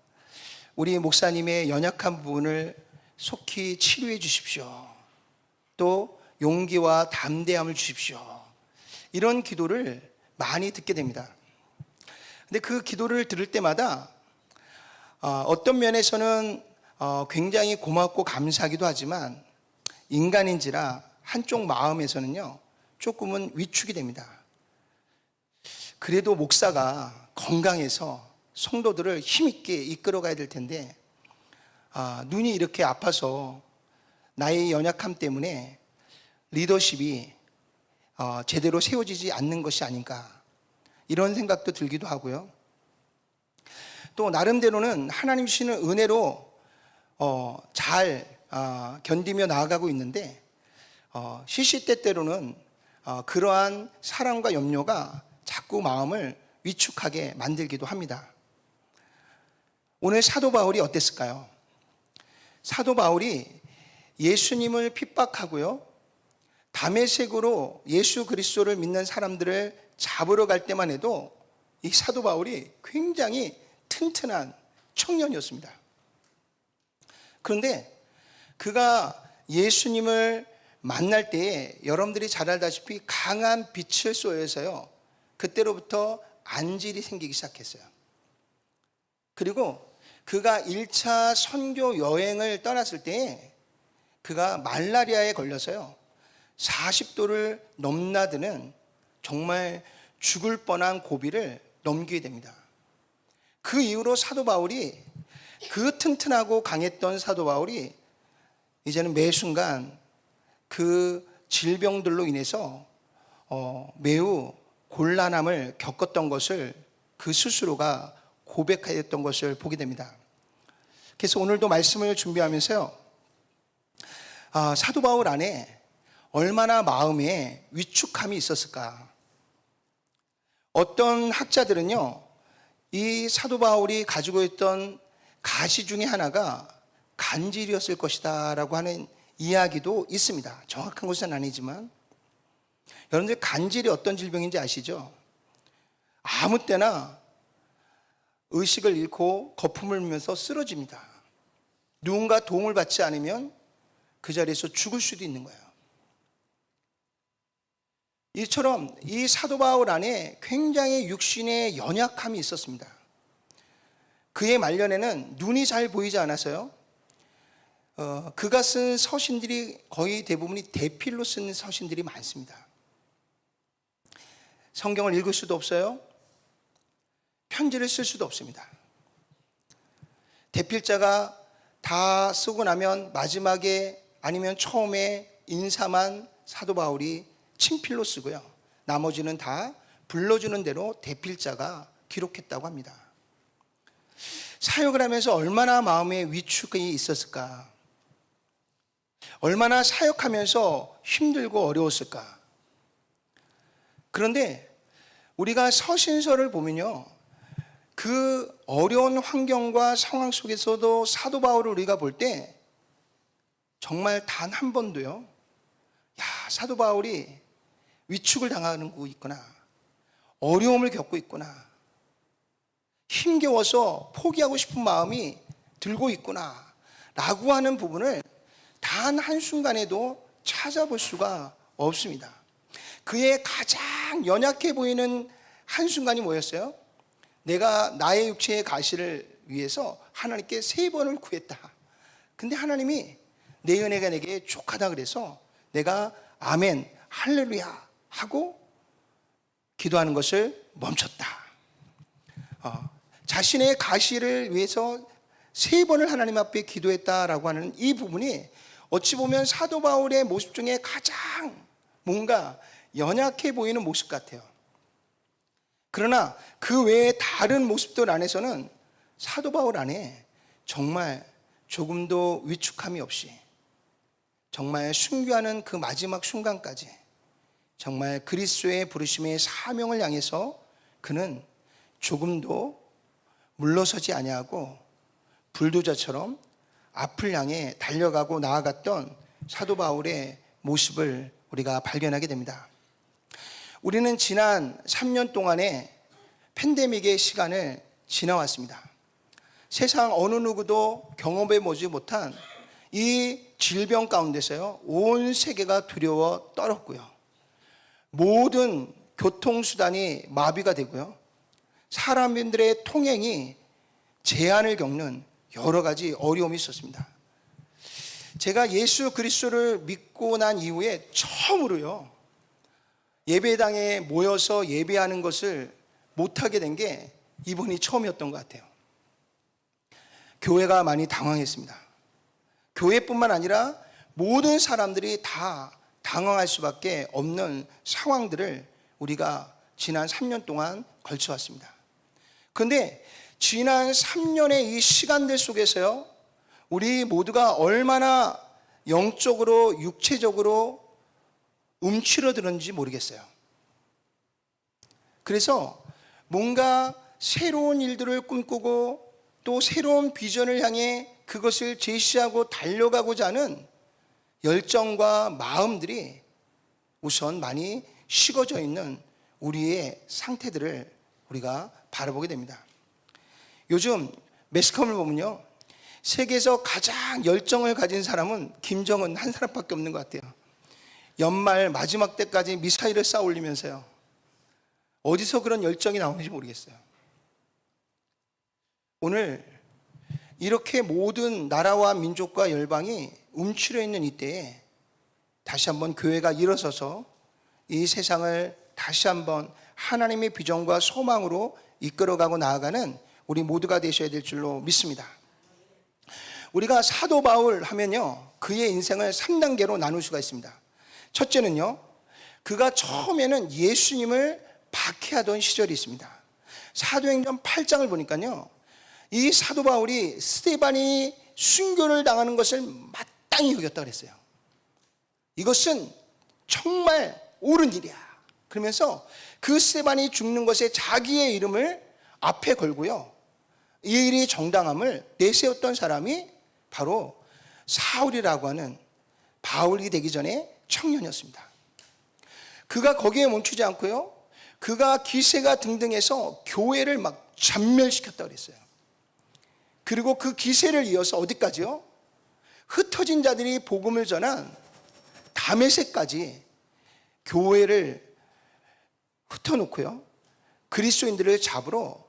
우리 목사님의 연약한 부분을 속히 치료해 주십시오, 또 용기와 담대함을 주십시오, 이런 기도를 많이 듣게 됩니다. 근데 그 기도를 들을 때마다 어떤 면에서는 굉장히 고맙고 감사하기도 하지만 인간인지라 한쪽 마음에서는요 조금은 위축이 됩니다. 그래도 목사가 건강해서 성도들을 힘있게 이끌어가야 될 텐데 눈이 이렇게 아파서 나의 연약함 때문에 리더십이 제대로 세워지지 않는 것이 아닌가, 이런 생각도 들기도 하고요. 또 나름대로는 하나님 주시는 은혜로 잘 견디며 나아가고 있는데 시시때때로는 그러한 사랑과 염려가 자꾸 마음을 위축하게 만들기도 합니다. 오늘 사도 바울이 어땠을까요? 사도 바울이 예수님을 핍박하고요, 다메섹으로 예수 그리스도를 믿는 사람들을 잡으러 갈 때만 해도 이 사도 바울이 굉장히 튼튼한 청년이었습니다. 그런데 그가 예수님을 만날 때에 여러분들이 잘 알다시피 강한 빛을 쏘여서요, 그때로부터 안질이 생기기 시작했어요. 그리고 그가 1차 선교 여행을 떠났을 때에 그가 말라리아에 걸려서요 40도를 넘나드는 정말 죽을 뻔한 고비를 넘기게 됩니다. 그 이후로 사도 바울이, 그 튼튼하고 강했던 사도 바울이 이제는 매 순간 그 질병들로 인해서 매우 곤란함을 겪었던 것을 그 스스로가 고백하였던 것을 보게 됩니다. 그래서 오늘도 말씀을 준비하면서요, 사도 바울 안에 얼마나 마음에 위축함이 있었을까. 어떤 학자들은요, 이 사도 바울이 가지고 있던 가시 중에 하나가 간질이었을 것이다 라고 하는 이야기도 있습니다. 정확한 것은 아니지만 여러분들 간질이 어떤 질병인지 아시죠? 아무 때나 의식을 잃고 거품을 흘리면서 쓰러집니다. 누군가 도움을 받지 않으면 그 자리에서 죽을 수도 있는 거예요. 이처럼 이 사도 바울 안에 굉장히 육신의 연약함이 있었습니다. 그의 말년에는 눈이 잘 보이지 않아서요, 그가 쓴 서신들이 거의 대부분이 대필로 쓴 서신들이 많습니다. 성경을 읽을 수도 없어요. 편지를 쓸 수도 없습니다. 대필자가 다 쓰고 나면 마지막에 아니면 처음에 인사만 사도 바울이 친필로 쓰고요, 나머지는 다 불러주는 대로 대필자가 기록했다고 합니다. 사역을 하면서 얼마나 마음에 위축이 있었을까, 얼마나 사역하면서 힘들고 어려웠을까. 그런데 우리가 서신서를 보면요, 그 어려운 환경과 상황 속에서도 사도 바울을 우리가 볼 때 정말 단 한 번도요, 야, 사도 바울이 위축을 당하고 있구나, 어려움을 겪고 있구나, 힘겨워서 포기하고 싶은 마음이 들고 있구나 라고 하는 부분을 단 한순간에도 찾아볼 수가 없습니다. 그의 가장 연약해 보이는 한순간이 뭐였어요? 내가 나의 육체의 가시를 위해서 하나님께 3번을 구했다. 근데 하나님이 내 은혜가 내게 족하다 그래서 내가 아멘 할렐루야 하고 기도하는 것을 멈췄다. 자신의 가시를 위해서 3번을 하나님 앞에 기도했다라고 하는 이 부분이 어찌 보면 사도 바울의 모습 중에 가장 뭔가 연약해 보이는 모습 같아요. 그러나 그 외에 다른 모습들 안에서는 사도 바울 안에 정말 조금도 위축함이 없이 정말 순교하는 그 마지막 순간까지 정말 그리스도의 부르심의 사명을 향해서 그는 조금도 물러서지 아니하고 불도저처럼 앞을 향해 달려가고 나아갔던 사도 바울의 모습을 우리가 발견하게 됩니다. 우리는 지난 3년 동안의 팬데믹의 시간을 지나왔습니다. 세상 어느 누구도 경험해 보지 못한 이 질병 가운데서요, 온 세계가 두려워 떨었고요. 모든 교통수단이 마비가 되고요. 사람들의 통행이 제한을 겪는 여러 가지 어려움이 있었습니다. 제가 예수 그리스도를 믿고 난 이후에 처음으로요, 예배당에 모여서 예배하는 것을 못하게 된 게 이번이 처음이었던 것 같아요. 교회가 많이 당황했습니다. 교회뿐만 아니라 모든 사람들이 다 당황할 수밖에 없는 상황들을 우리가 지난 3년 동안 걸쳐왔습니다. 그런데 지난 3년의 이 시간들 속에서요, 우리 모두가 얼마나 영적으로 육체적으로 움츠러들었는지 모르겠어요. 그래서 뭔가 새로운 일들을 꿈꾸고 또 새로운 비전을 향해 그것을 제시하고 달려가고자 하는 열정과 마음들이 우선 많이 식어져 있는 우리의 상태들을 우리가 바라보게 됩니다. 요즘 매스컴을 보면요, 세계에서 가장 열정을 가진 사람은 김정은 한 사람밖에 없는 것 같아요. 연말 마지막 때까지 미사일을 쌓아 올리면서요, 어디서 그런 열정이 나오는지 모르겠어요. 오늘 이렇게 모든 나라와 민족과 열방이 움츠려 있는 이때에 다시 한번 교회가 일어서서 이 세상을 다시 한번 하나님의 비전과 소망으로 이끌어가고 나아가는 우리 모두가 되셔야 될 줄로 믿습니다. 우리가 사도 바울 하면요, 그의 인생을 3단계로 나눌 수가 있습니다. 첫째는요, 그가 처음에는 예수님을 박해하던 시절이 있습니다. 사도행전 8장을 보니까요, 이 사도 바울이 스데반이 순교를 당하는 것을 마땅히 여겼다고 그랬어요. 이것은 정말 옳은 일이야. 그러면서 그 스데반이 죽는 것에 자기의 이름을 앞에 걸고요, 이 일이 정당함을 내세웠던 사람이 바로 사울이라고 하는 바울이 되기 전에 청년이었습니다. 그가 거기에 멈추지 않고요, 그가 기세가 등등해서 교회를 막 전멸시켰다고 그랬어요. 그리고 그 기세를 이어서 어디까지요? 흩어진 자들이 복음을 전한 다메섹까지 교회를 흩어놓고요, 그리스도인들을 잡으러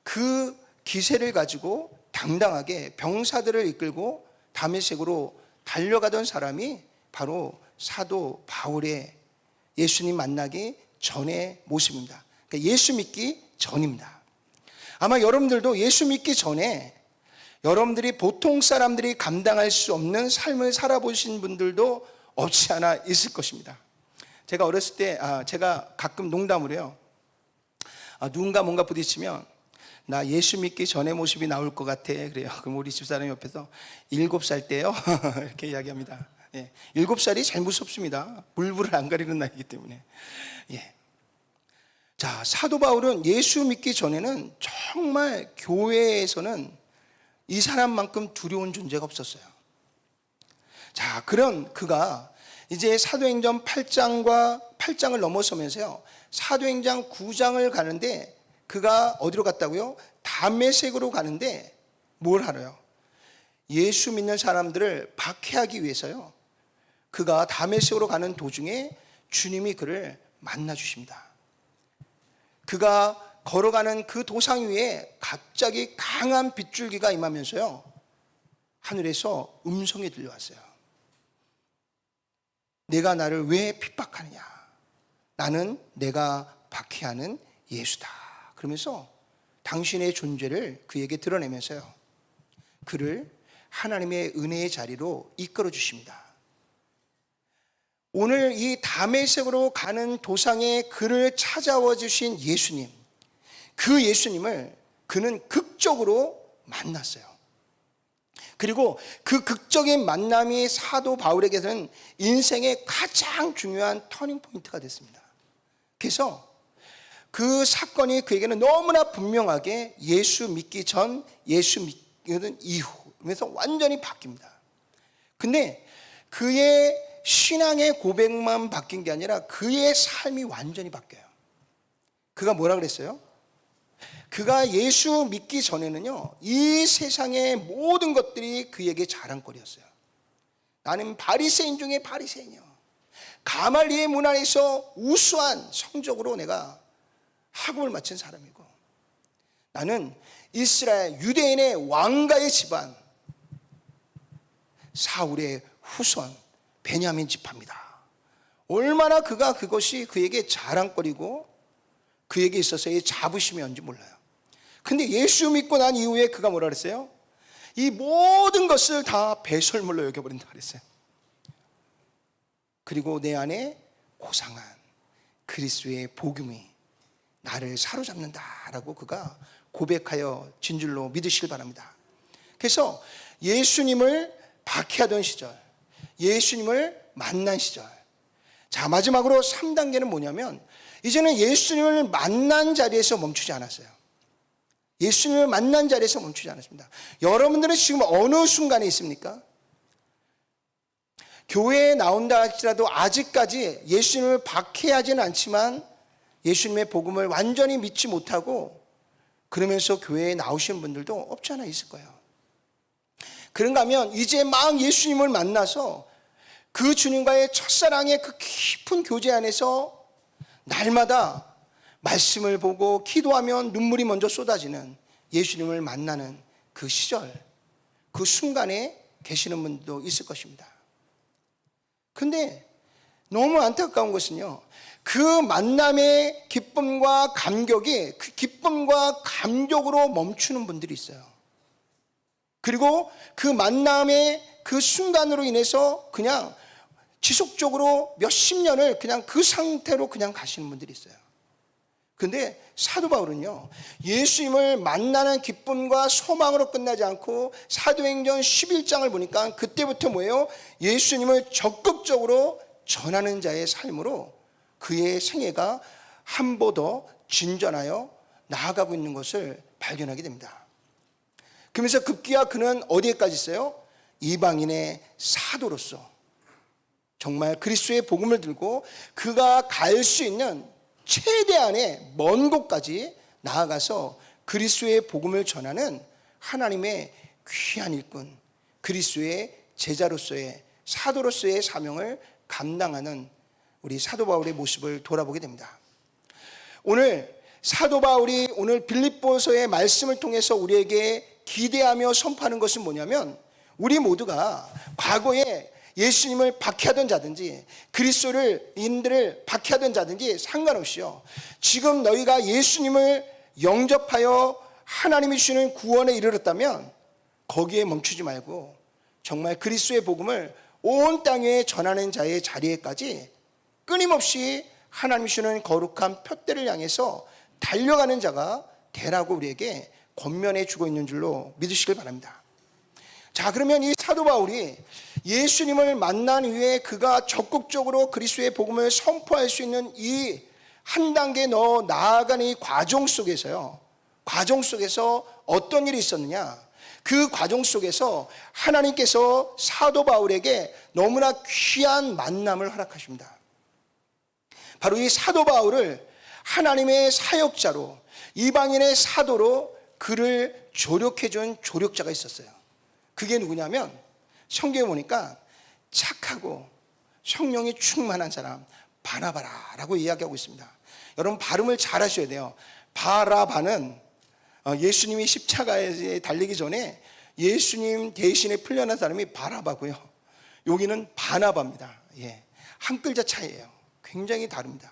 그 기세를 가지고 당당하게 병사들을 이끌고 다메섹으로 달려가던 사람이 바로 사도 바울의 예수님 만나기 전의 모습입니다. 그러니까 예수 믿기 전입니다. 아마 여러분들도 예수 믿기 전에 여러분들이 보통 사람들이 감당할 수 없는 삶을 살아보신 분들도 없지 않아 있을 것입니다. 제가 어렸을 때 제가 가끔 농담을 해요. 누군가 뭔가 부딪히면 나 예수 믿기 전의 모습이 나올 것 같아 그래요. 그럼 우리 집사람이 옆에서 7살 때요 이렇게 이야기합니다. 7살이 제일 무섭습니다. 물불을 안 가리는 나이기 때문에. 자, 사도 바울은 예수 믿기 전에는 정말 교회에서는 이 사람만큼 두려운 존재가 없었어요. 자, 그런 그가 이제 사도행전 8장을 넘어서면서요, 사도행전 9장을 가는데 그가 어디로 갔다고요? 다메섹으로 가는데 뭘 하러요? 예수 믿는 사람들을 박해하기 위해서요, 그가 다메섹으로 가는 도중에 주님이 그를 만나 주십니다. 그가 걸어가는 그 도상 위에 갑자기 강한 빗줄기가 임하면서요, 하늘에서 음성이 들려왔어요. 내가 나를 왜 핍박하느냐? 나는 내가 박해하는 예수다. 그러면서 당신의 존재를 그에게 드러내면서요, 그를 하나님의 은혜의 자리로 이끌어 주십니다. 오늘 이 다메섹으로 가는 도상에 그를 찾아와 주신 예수님, 그 예수님을 그는 극적으로 만났어요. 그리고 그 극적인 만남이 사도 바울에게는 인생의 가장 중요한 터닝 포인트가 됐습니다. 그래서 그 사건이 그에게는 너무나 분명하게 예수 믿기 전, 예수 믿는 이후 그래서 완전히 바뀝니다. 근데 그의 신앙의 고백만 바뀐 게 아니라 그의 삶이 완전히 바뀌어요. 그가 뭐라 그랬어요? 그가 예수 믿기 전에는요, 이 세상의 모든 것들이 그에게 자랑거리였어요. 나는 바리새인 중에 바리새인이요, 가말리엘 문안에서 우수한 성적으로 내가 학업을 마친 사람이고, 나는 이스라엘 유대인의 왕가의 집안 사울의 후손 베냐민 지파입니다. 얼마나 그가 그것이 그에게 자랑거리고 그에게 있어서의 자부심이었는지 몰라요. 근데 예수 믿고 난 이후에 그가 뭐라 그랬어요? 이 모든 것을 다 배설물로 여겨버린다 그랬어요. 그리고 내 안에 고상한 그리스도의 복음이 나를 사로잡는다라고 그가 고백하여 진 줄로 믿으시길 바랍니다. 그래서 예수님을 박해하던 시절, 예수님을 만난 시절, 자 마지막으로 3단계는 뭐냐면 이제는 예수님을 만난 자리에서 멈추지 않았어요. 예수님을 만난 자리에서 멈추지 않았습니다. 여러분들은 지금 어느 순간에 있습니까? 교회에 나온다 할지라도 아직까지 예수님을 박해하지는 않지만 예수님의 복음을 완전히 믿지 못하고 그러면서 교회에 나오시는 분들도 없지 않아 있을 거예요. 그런가 하면 이제 막 예수님을 만나서 그 주님과의 첫사랑의 그 깊은 교제 안에서 날마다 말씀을 보고 기도하면 눈물이 먼저 쏟아지는 예수님을 만나는 그 시절, 그 순간에 계시는 분도 있을 것입니다. 근데 너무 안타까운 것은요, 그 만남의 기쁨과 감격이 그 기쁨과 감격으로 멈추는 분들이 있어요. 그리고 그 만남의 그 순간으로 인해서 그냥 지속적으로 몇십 년을 그냥 그 상태로 그냥 가시는 분들이 있어요. 근데 사도 바울은요, 예수님을 만나는 기쁨과 소망으로 끝나지 않고 사도행전 11장을 보니까 그때부터 뭐예요? 예수님을 적극적으로 전하는 자의 삶으로 그의 생애가 한 번 더 진전하여 나아가고 있는 것을 발견하게 됩니다. 그러면서 급기야 그는 어디에까지 있어요? 이방인의 사도로서 정말 그리스도의 복음을 들고 그가 갈 수 있는 최대한의 먼 곳까지 나아가서 그리스도의 복음을 전하는 하나님의 귀한 일꾼, 그리스도의 제자로서의 사도로서의 사명을 감당하는 우리 사도 바울의 모습을 돌아보게 됩니다. 오늘 사도 바울이 오늘 빌립보서의 말씀을 통해서 우리에게 기대하며 선포하는 것은 뭐냐면, 우리 모두가 과거에 예수님을 박해하던 자든지 그리스도인들을 박해하던 자든지 상관없이요, 지금 너희가 예수님을 영접하여 하나님이 주시는 구원에 이르렀다면 거기에 멈추지 말고 정말 그리스도의 복음을 온 땅에 전하는 자의 자리에까지 끊임없이 하나님이 주시는 거룩한 푯대를 향해서 달려가는 자가 되라고 우리에게 권면해 주고 있는 줄로 믿으시길 바랍니다. 자, 그러면 이 사도 바울이 예수님을 만난 이후에 그가 적극적으로 그리스도의 복음을 선포할 수 있는 이 한 단계 더 나아가는 이 과정 속에서요, 과정 속에서 어떤 일이 있었느냐, 그 과정 속에서 하나님께서 사도 바울에게 너무나 귀한 만남을 허락하십니다. 바로 이 사도 바울을 하나님의 사역자로, 이방인의 사도로 그를 조력해 준 조력자가 있었어요. 그게 누구냐면 성경에 보니까 착하고 성령이 충만한 사람 바나바라라고 이야기하고 있습니다. 여러분 발음을 잘 하셔야 돼요. 바라바는 예수님이 십자가에 달리기 전에 예수님 대신에 풀려난 사람이 바라바고요, 여기는 바나바입니다. 예, 한 글자 차이예요. 굉장히 다릅니다.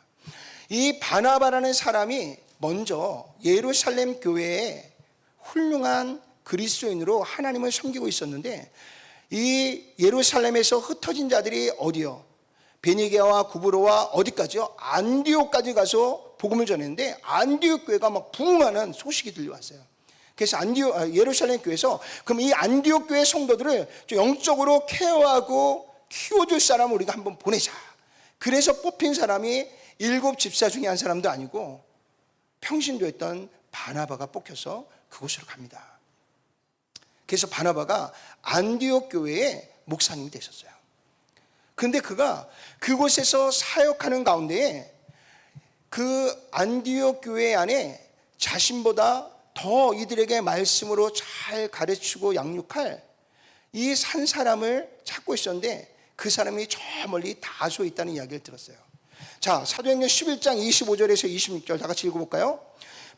이 바나바라는 사람이 먼저 예루살렘 교회에 훌륭한 그리스도인으로 하나님을 섬기고 있었는데, 이 예루살렘에서 흩어진 자들이 어디요? 베니게와 구브로와 어디까지요? 안디옥까지 가서 복음을 전했는데 안디옥 교회가 막 부흥하는 소식이 들려왔어요. 그래서 예루살렘 교회에서 그럼 이 안디옥 교회 성도들을 좀 영적으로 케어하고 키워줄 사람을 우리가 한번 보내자. 그래서 뽑힌 사람이 7 집사 중에 한 사람도 아니고 평신도였던 바나바가 뽑혀서 그곳으로 갑니다. 그래서 바나바가 안디옥 교회의 목사님이 되셨어요. 그런데 그가 그곳에서 사역하는 가운데에 그 안디옥 교회 안에 자신보다 더 이들에게 말씀으로 잘 가르치고 양육할 이 산 사람을 찾고 있었는데 그 사람이 저 멀리 다소에 있다는 이야기를 들었어요. 자, 사도행전 11장 25절에서 26절 다 같이 읽어볼까요?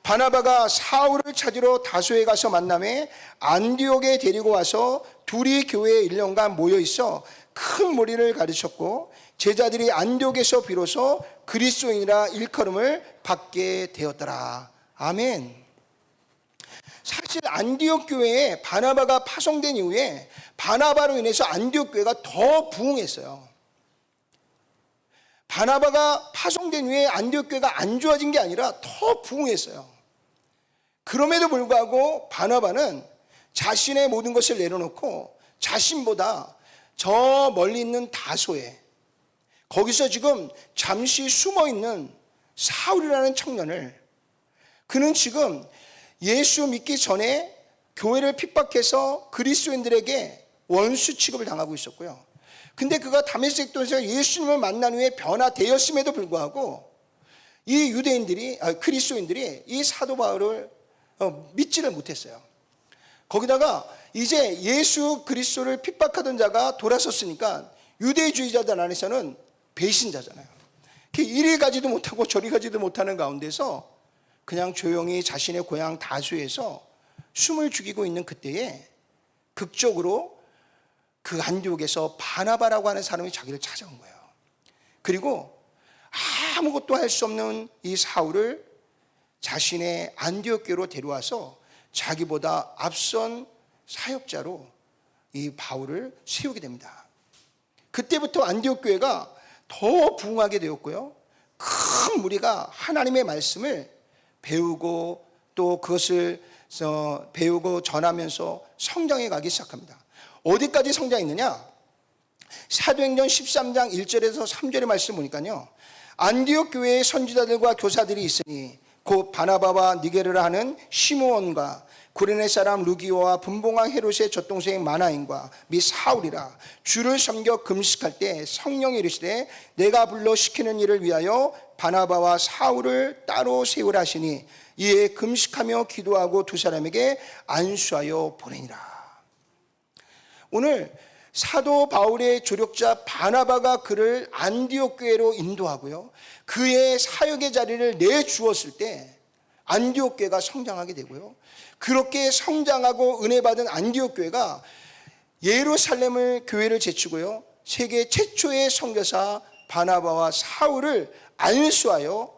바나바가 사울을 찾으러 다소에 가서 만남에 안디옥에 데리고 와서 둘이 교회에 1년간 모여 있어 큰 무리를 가르쳤고 제자들이 안디옥에서 비로소 그리스도인이라 일컬음을 받게 되었더라. 아멘. 사실 안디옥 교회에 바나바가 파송된 이후에 바나바로 인해서 안디옥 교회가 더 부흥했어요. 바나바가 파송된 이후에 안디옥 교회가 안 좋아진 게 아니라 더 부흥했어요. 그럼에도 불구하고 바나바는 자신의 모든 것을 내려놓고 자신보다 저 멀리 있는 다소에 거기서 지금 잠시 숨어있는 사울이라는 청년을, 그는 지금 예수 믿기 전에 교회를 핍박해서 그리스도인들에게 원수 취급을 당하고 있었고요. 근데 그가 다메섹 도에서 예수님을 만난 후에 변화되었음에도 불구하고 이 그리스도인들이 이 사도 바울을 믿지를 못했어요. 거기다가 이제 예수 그리스도를 핍박하던 자가 돌아섰으니까 유대주의자들 안에서는 배신자잖아요. 이리 가지도 못하고 저리 가지도 못하는 가운데서 그냥 조용히 자신의 고향 다수에서 숨을 죽이고 있는 그때에 극적으로 그 안디옥에서 바나바라고 하는 사람이 자기를 찾아온 거예요. 그리고 아무것도 할 수 없는 이 사울을 자신의 안디옥 교회로 데려와서 자기보다 앞선 사역자로 이 바울을 세우게 됩니다. 그때부터 안디옥 교회가 더 부흥하게 되었고요. 큰 무리가 하나님의 말씀을 배우고 또 그것을 배우고 전하면서 성장해 가기 시작합니다. 어디까지 성장했느냐? 사도행전 13장 1절에서 3절의 말씀 보니까요, 안디옥 교회의 선지자들과 교사들이 있으니 곧 바나바와 니게르라 하는 시므온과 구레네 사람 루기오와 분봉왕 헤롯의 젖동생 마나인과 및 사울이라 주를 섬겨 금식할 때 성령이 이르시되 내가 불러 시키는 일을 위하여 바나바와 사울을 따로 세우라 하시니 이에 금식하며 기도하고 두 사람에게 안수하여 보내니라. 오늘 사도 바울의 조력자 바나바가 그를 안디옥 교회로 인도하고요, 그의 사역의 자리를 내주었을 때 안디옥 교회가 성장하게 되고요, 그렇게 성장하고 은혜 받은 안디옥 교회가 예루살렘을 교회를 제치고요, 세계 최초의 선교사 바나바와 사울을 안수하여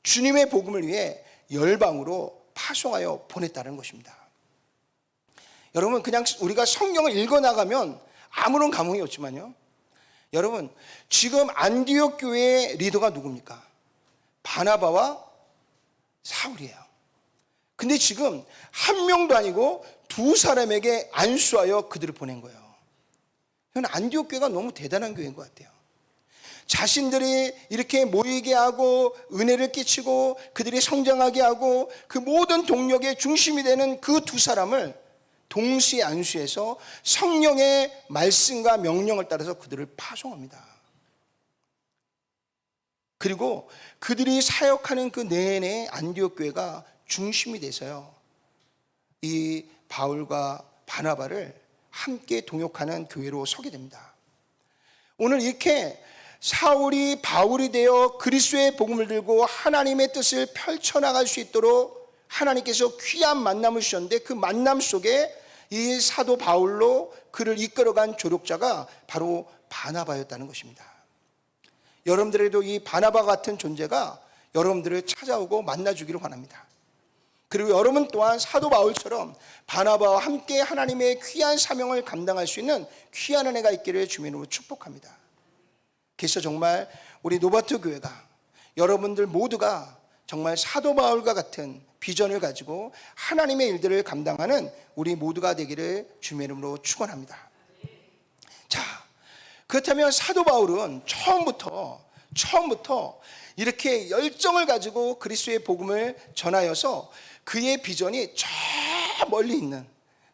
주님의 복음을 위해 열방으로 파송하여 보냈다는 것입니다. 여러분, 그냥 우리가 성경을 읽어나가면 아무런 감흥이 없지만요, 여러분, 지금 안디옥 교회의 리더가 누굽니까? 바나바와 사울이에요. 근데 지금 한 명도 아니고 두 사람에게 안수하여 그들을 보낸 거예요. 저는 안디옥 교회가 너무 대단한 교회인 것 같아요. 자신들이 이렇게 모이게 하고 은혜를 끼치고 그들이 성장하게 하고 그 모든 동력의 중심이 되는 그 두 사람을 동시에 안수해서 성령의 말씀과 명령을 따라서 그들을 파송합니다. 그리고 그들이 사역하는 그 내내 안디옥 교회가 중심이 돼서요, 이 바울과 바나바를 함께 동역하는 교회로 서게 됩니다. 오늘 이렇게 사울이 바울이 되어 그리스도의 복음을 들고 하나님의 뜻을 펼쳐나갈 수 있도록 하나님께서 귀한 만남을 주셨는데, 그 만남 속에 이 사도 바울로 그를 이끌어간 조력자가 바로 바나바였다는 것입니다. 여러분들에도 이 바나바 같은 존재가 여러분들을 찾아오고 만나주기를 원합니다. 그리고 여러분 또한 사도 바울처럼 바나바와 함께 하나님의 귀한 사명을 감당할 수 있는 귀한 은혜가 있기를 주님으로 축복합니다. 그래서 정말 우리 노바트 교회가 여러분들 모두가 정말 사도 바울과 같은 비전을 가지고 하나님의 일들을 감당하는 우리 모두가 되기를 주님의 이름으로 축원합니다. 자, 그렇다면 사도 바울은 처음부터 이렇게 열정을 가지고 그리스도의 복음을 전하여서 그의 비전이 저 멀리 있는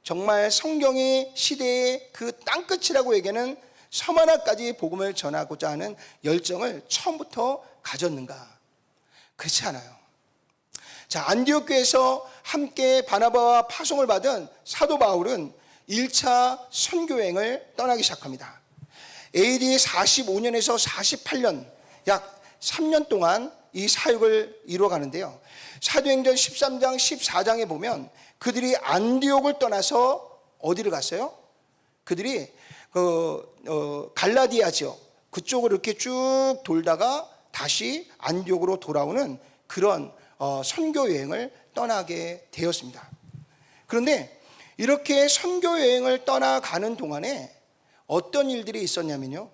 정말 성경의 시대의 그 땅끝이라고 얘기하는 섬 하나까지 복음을 전하고자 하는 열정을 처음부터 가졌는가? 그렇지 않아요. 자, 안디옥 교회에서 함께 바나바와 파송을 받은 사도 바울은 1차 선교여행을 떠나기 시작합니다. AD 45년에서 48년, 약 3년 동안 이 사역을 이루어가는데요. 사도행전 13장, 14장에 보면 그들이 안디옥을 떠나서 어디를 갔어요? 그들이 갈라디아 지역 그쪽을 이렇게 쭉 돌다가 다시 안디옥으로 돌아오는 그런 선교 여행을 떠나게 되었습니다. 그런데 이렇게 선교 여행을 떠나가는 동안에 어떤 일들이 있었냐면요.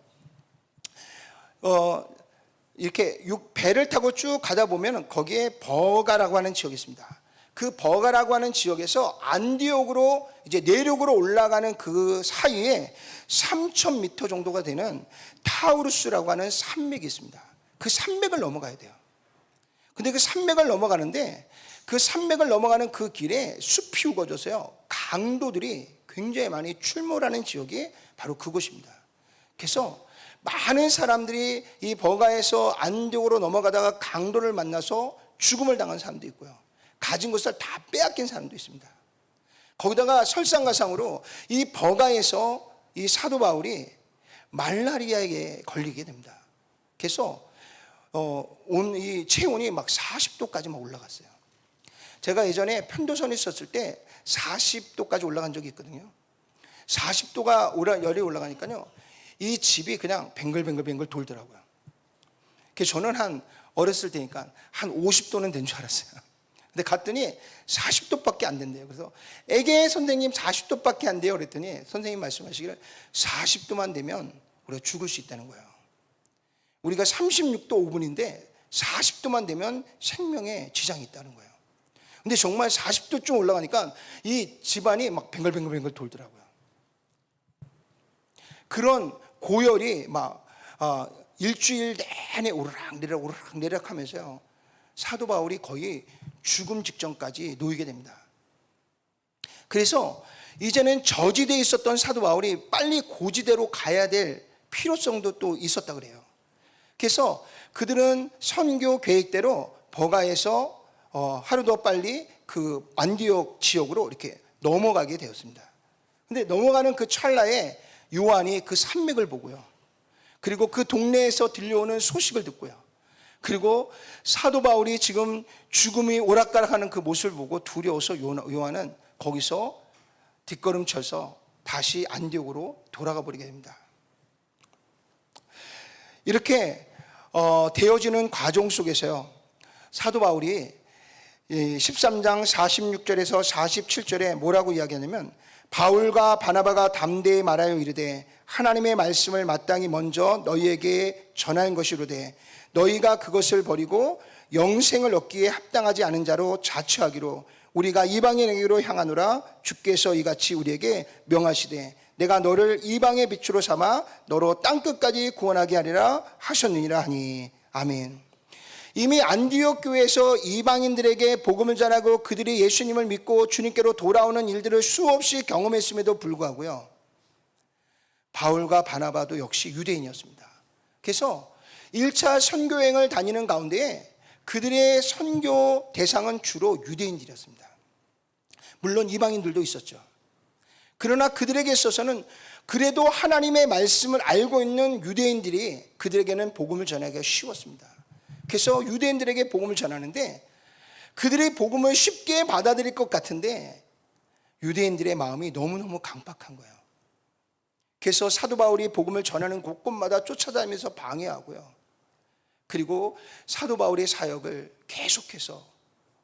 이렇게 배를 타고 쭉 가다 보면 거기에 버가라고 하는 지역이 있습니다. 그 버가라고 하는 지역에서 안디옥으로 이제 내륙으로 올라가는 그 사이에 3,000m 정도가 되는 타우루스라고 하는 산맥이 있습니다. 그 산맥을 넘어가야 돼요. 근데 그 산맥을 넘어가는데 그 산맥을 넘어가는 그 길에 숲이 우거져서요. 강도들이 굉장히 많이 출몰하는 지역이 바로 그곳입니다. 그래서 많은 사람들이 이 버가에서 안디옥으로 넘어가다가 강도를 만나서 죽음을 당한 사람도 있고요. 가진 것을 다 빼앗긴 사람도 있습니다. 거기다가 설상가상으로 이 버가에서 이 사도 바울이 말라리아에 걸리게 됩니다. 그래서 이 체온이 막 40도까지 막 올라갔어요. 제가 예전에 편도선에 있었을 때 40도까지 올라간 적이 있거든요. 40도가 열이 올라가니까요. 이 집이 그냥 뱅글뱅글 돌더라고요. 그래서 저는 한 어렸을 때니까 한 50도는 된 줄 알았어요. 근데 갔더니 40도밖에 안 된대요. 그래서 에게 선생님 40도밖에 안 돼요. 그랬더니 선생님 말씀하시기를 40도만 되면 우리가 죽을 수 있다는 거예요. 우리가 36도 5분인데 40도만 되면 생명에 지장이 있다는 거예요. 근데 정말 40도쯤 올라가니까 이 집안이 막 뱅글뱅글 돌더라고요. 그런 고열이 막 일주일 내내 오르락내리락 하면서요. 사도 바울이 거의 죽음 직전까지 놓이게 됩니다. 그래서 이제는 저지대에 있었던 사도 바울이 빨리 고지대로 가야 될 필요성도 또 있었다 그래요. 그래서 그들은 선교 계획대로 버가에서 하루 더 빨리 그 안디옥 지역으로 이렇게 넘어가게 되었습니다. 근데 넘어가는 그 찰나에 요한이 그 산맥을 보고요. 그리고 그 동네에서 들려오는 소식을 듣고요. 그리고 사도 바울이 지금 죽음이 오락가락하는 그 모습을 보고 두려워서 요한은 거기서 뒷걸음쳐서 다시 안디옥으로 돌아가 버리게 됩니다. 이렇게 되어지는 과정 속에서요. 사도 바울이 13장 46절에서 47절에 뭐라고 이야기하냐면 바울과 바나바가 담대히 말하여 이르되 하나님의 말씀을 마땅히 먼저 너희에게 전한 것이로되 너희가 그것을 버리고 영생을 얻기에 합당하지 않은 자로 자처하기로 우리가 이방인에게로 향하노라 주께서 이같이 우리에게 명하시되 내가 너를 이방의 빛으로 삼아 너로 땅끝까지 구원하게 하리라 하셨느니라 하니 아멘. 이미 안디옥 교회에서 이방인들에게 복음을 전하고 그들이 예수님을 믿고 주님께로 돌아오는 일들을 수없이 경험했음에도 불구하고요. 바울과 바나바도 역시 유대인이었습니다. 그래서 1차 선교여행을 다니는 가운데 그들의 선교 대상은 주로 유대인들이었습니다. 물론 이방인들도 있었죠. 그러나 그들에게 있어서는 그래도 하나님의 말씀을 알고 있는 유대인들이 그들에게는 복음을 전하기가 쉬웠습니다. 그래서 유대인들에게 복음을 전하는데 그들의 복음을 쉽게 받아들일 것 같은데 유대인들의 마음이 너무너무 강박한 거예요. 그래서 사도 바울이 복음을 전하는 곳곳마다 쫓아다니면서 방해하고요. 그리고 사도 바울의 사역을 계속해서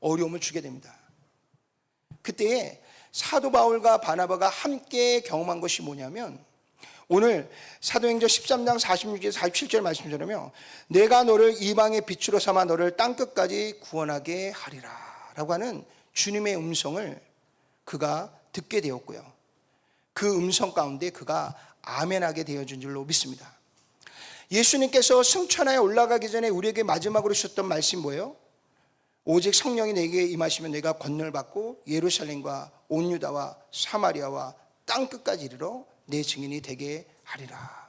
어려움을 주게 됩니다. 그때에 사도 바울과 바나바가 함께 경험한 것이 뭐냐면 오늘 사도행전 13장 46절 47절 말씀처럼요, 내가 너를 이방의 빛으로 삼아 너를 땅끝까지 구원하게 하리라 라고 하는 주님의 음성을 그가 듣게 되었고요, 그 음성 가운데 그가 아멘하게 되어준 줄로 믿습니다. 예수님께서 승천하에 올라가기 전에 우리에게 마지막으로 주셨던 말씀이 뭐예요? 오직 성령이 내게 임하시면 내가 권능을 받고 예루살렘과 온 유다와 사마리아와 땅끝까지 이르러 내 증인이 되게 하리라.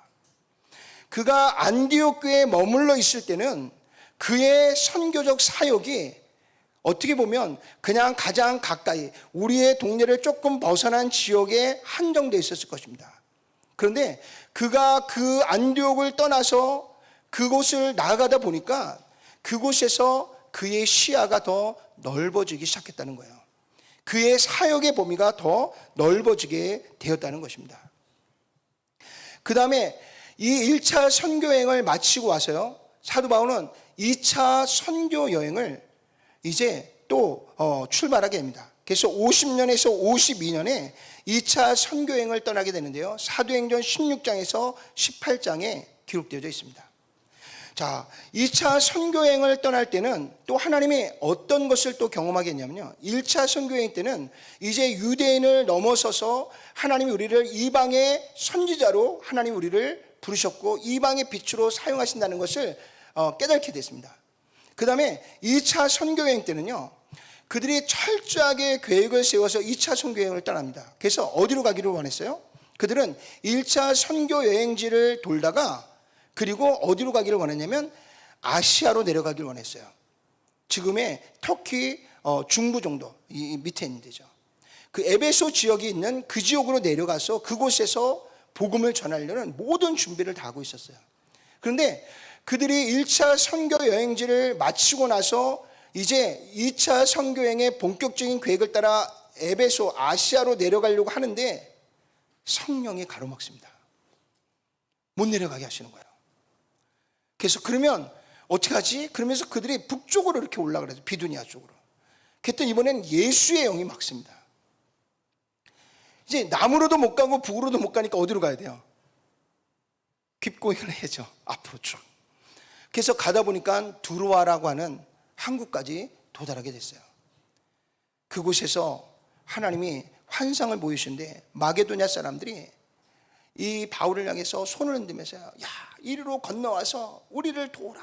그가 안디옥 교회에 머물러 있을 때는 그의 선교적 사역이 어떻게 보면 그냥 가장 가까이 우리의 동네를 조금 벗어난 지역에 한정되어 있었을 것입니다. 그런데 그가 그 안디옥을 떠나서 그곳을 나아가다 보니까 그곳에서 그의 시야가 더 넓어지기 시작했다는 거예요. 그의 사역의 범위가 더 넓어지게 되었다는 것입니다. 그 다음에 이 1차 선교여행을 마치고 와서요, 사도 바울은 2차 선교 여행을 이제 또 출발하게 됩니다. 그래서 50년에서 52년에 2차 선교여행을 떠나게 되는데요, 사도행전 16장에서 18장에 기록되어져 있습니다. 자, 2차 선교여행을 떠날 때는 또 하나님이 어떤 것을 또 경험하게 했냐면요, 1차 선교여행 때는 이제 유대인을 넘어서서 하나님이 우리를 이방의 선지자로 하나님이 우리를 부르셨고 이방의 빛으로 사용하신다는 것을 깨닫게 됐습니다. 그 다음에 2차 선교여행 때는요, 그들이 철저하게 계획을 세워서 2차 선교여행을 떠납니다. 그래서 어디로 가기를 원했어요? 그들은 1차 선교여행지를 돌다가 그리고 어디로 가기를 원했냐면 아시아로 내려가기를 원했어요. 지금의 터키 중부 정도 이 밑에 있는 데죠. 그 에베소 지역이 있는 그 지역으로 내려가서 그곳에서 복음을 전하려는 모든 준비를 다 하고 있었어요. 그런데 그들이 1차 선교 여행지를 마치고 나서 이제 2차 선교 여행의 본격적인 계획을 따라 에베소 아시아로 내려가려고 하는데 성령이 가로막습니다. 못 내려가게 하시는 거예요. 그래서 그러면 어떻게 하지? 그러면서 그들이 북쪽으로 이렇게 올라가래요. 비두니아 쪽으로. 그랬더니 이번엔 예수의 영이 막습니다. 이제 남으로도 못 가고 북으로도 못 가니까 어디로 가야 돼요? 킵고잉을 해야죠. 앞으로 쭉. 그래서 가다 보니까 두루아라고 하는 한국까지 도달하게 됐어요. 그곳에서 하나님이 환상을 보이시는데 마게도냐 사람들이 이 바울을 향해서 손을 흔들면서 야, 이리로 건너와서 우리를 도우라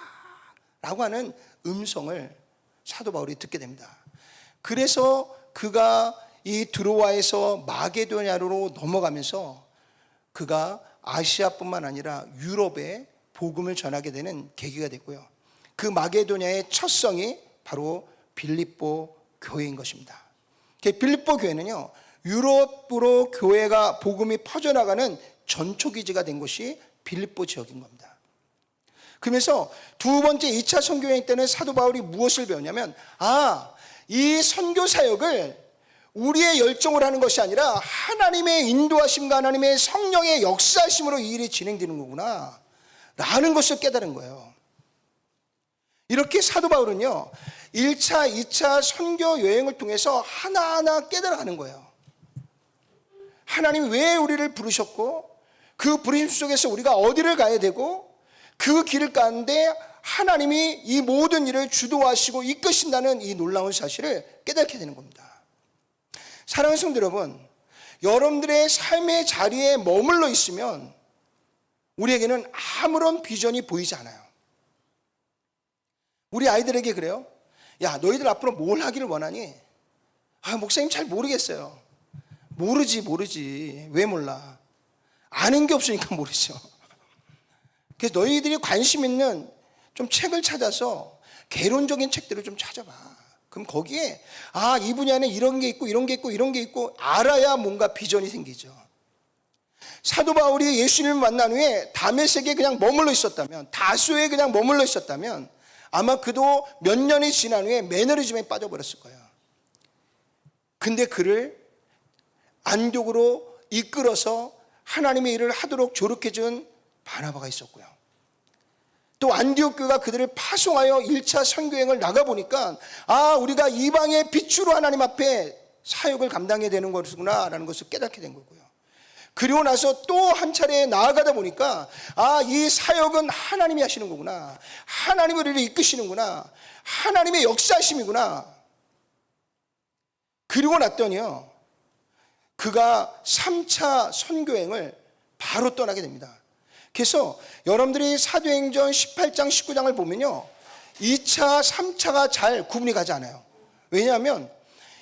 라고 하는 음성을 사도 바울이 듣게 됩니다. 그래서 그가 이 드로아에서 마게도냐로 넘어가면서 그가 아시아뿐만 아니라 유럽에 복음을 전하게 되는 계기가 됐고요, 그 마게도냐의 첫 성이 바로 빌립보 교회인 것입니다. 빌립보 교회는요, 유럽으로 교회가 복음이 퍼져나가는 전초기지가 된 곳이 빌립보 지역인 겁니다. 그러면서 두 번째 2차 선교여행 때는 사도 바울이 무엇을 배웠냐면, 이 선교 사역을 우리의 열정을 하는 것이 아니라 하나님의 인도하심과 하나님의 성령의 역사하심으로 이 일이 진행되는 거구나 라는 것을 깨달은 거예요. 이렇게 사도 바울은요, 1차, 2차 선교 여행을 통해서 하나하나 깨달아가는 거예요. 하나님이 왜 우리를 부르셨고 그 부르심 속에서 우리가 어디를 가야 되고 그 길을 가는데 하나님이 이 모든 일을 주도하시고 이끄신다는 이 놀라운 사실을 깨닫게 되는 겁니다. 사랑하는 성도 여러분, 여러분들의 삶의 자리에 머물러 있으면 우리에게는 아무런 비전이 보이지 않아요. 우리 아이들에게 그래요. 야, 너희들 앞으로 뭘 하기를 원하니? 목사님 잘 모르겠어요. 모르지. 왜 몰라? 아는 게 없으니까 모르죠. 그래서 너희들이 관심 있는 좀 책을 찾아서 개론적인 책들을 좀 찾아봐. 그럼 거기에 이 분야에는 이런 게 있고 이런 게 있고 이런 게 있고 알아야 뭔가 비전이 생기죠. 사도 바울이 예수님을 만난 후에 다메섹에 그냥 머물러 있었다면, 다수에 그냥 머물러 있었다면 아마 그도 몇 년이 지난 후에 매너리즘에 빠져버렸을 거예요. 근데 그를 안디옥으로 이끌어서 하나님의 일을 하도록 조력해준 바나바가 있었고요, 또 안디옥 교회가 그들을 파송하여 1차 선교여행을 나가보니까 우리가 이방의 빛으로 하나님 앞에 사역을 감당해야 되는 것이구나 라는 것을 깨닫게 된 거고요, 그리고 나서 또 한 차례 나아가다 보니까 이 사역은 하나님이 하시는 거구나. 하나님이 우리를 이끄시는구나. 하나님의 역사심이구나. 그리고 났더니요, 그가 3차 선교행을 바로 떠나게 됩니다. 그래서 여러분들이 사도행전 18장 19장을 보면요, 2차 3차가 잘 구분이 가지 않아요. 왜냐하면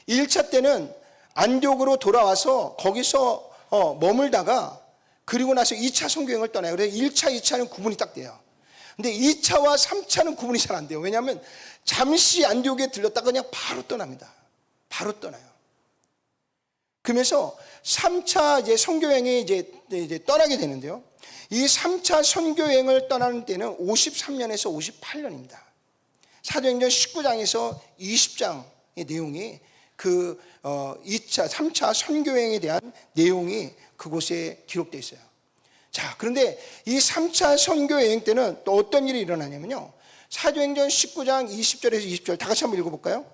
1차 때는 안디옥으로 돌아와서 거기서 머물다가 그리고 나서 2차 선교행을 떠나요. 그래서 1차 2차는 구분이 딱 돼요. 근데 2차와 3차는 구분이 잘 안 돼요. 왜냐하면 잠시 안디옥에 들렀다가 그냥 바로 떠납니다. 바로 떠나요. 그러면서 3차 이제 선교행이 이제 떠나게 되는데요. 이 3차 선교행을 떠나는 때는 53년에서 58년입니다. 사도행전 19장에서 20장의 내용이 그 2차, 3차 선교행에 대한 내용이 그곳에 기록되어 있어요. 자, 그런데 이 3차 선교여행 때는 또 어떤 일이 일어나냐면요, 사도행전 19장 20절에서 20절 다 같이 한번 읽어볼까요?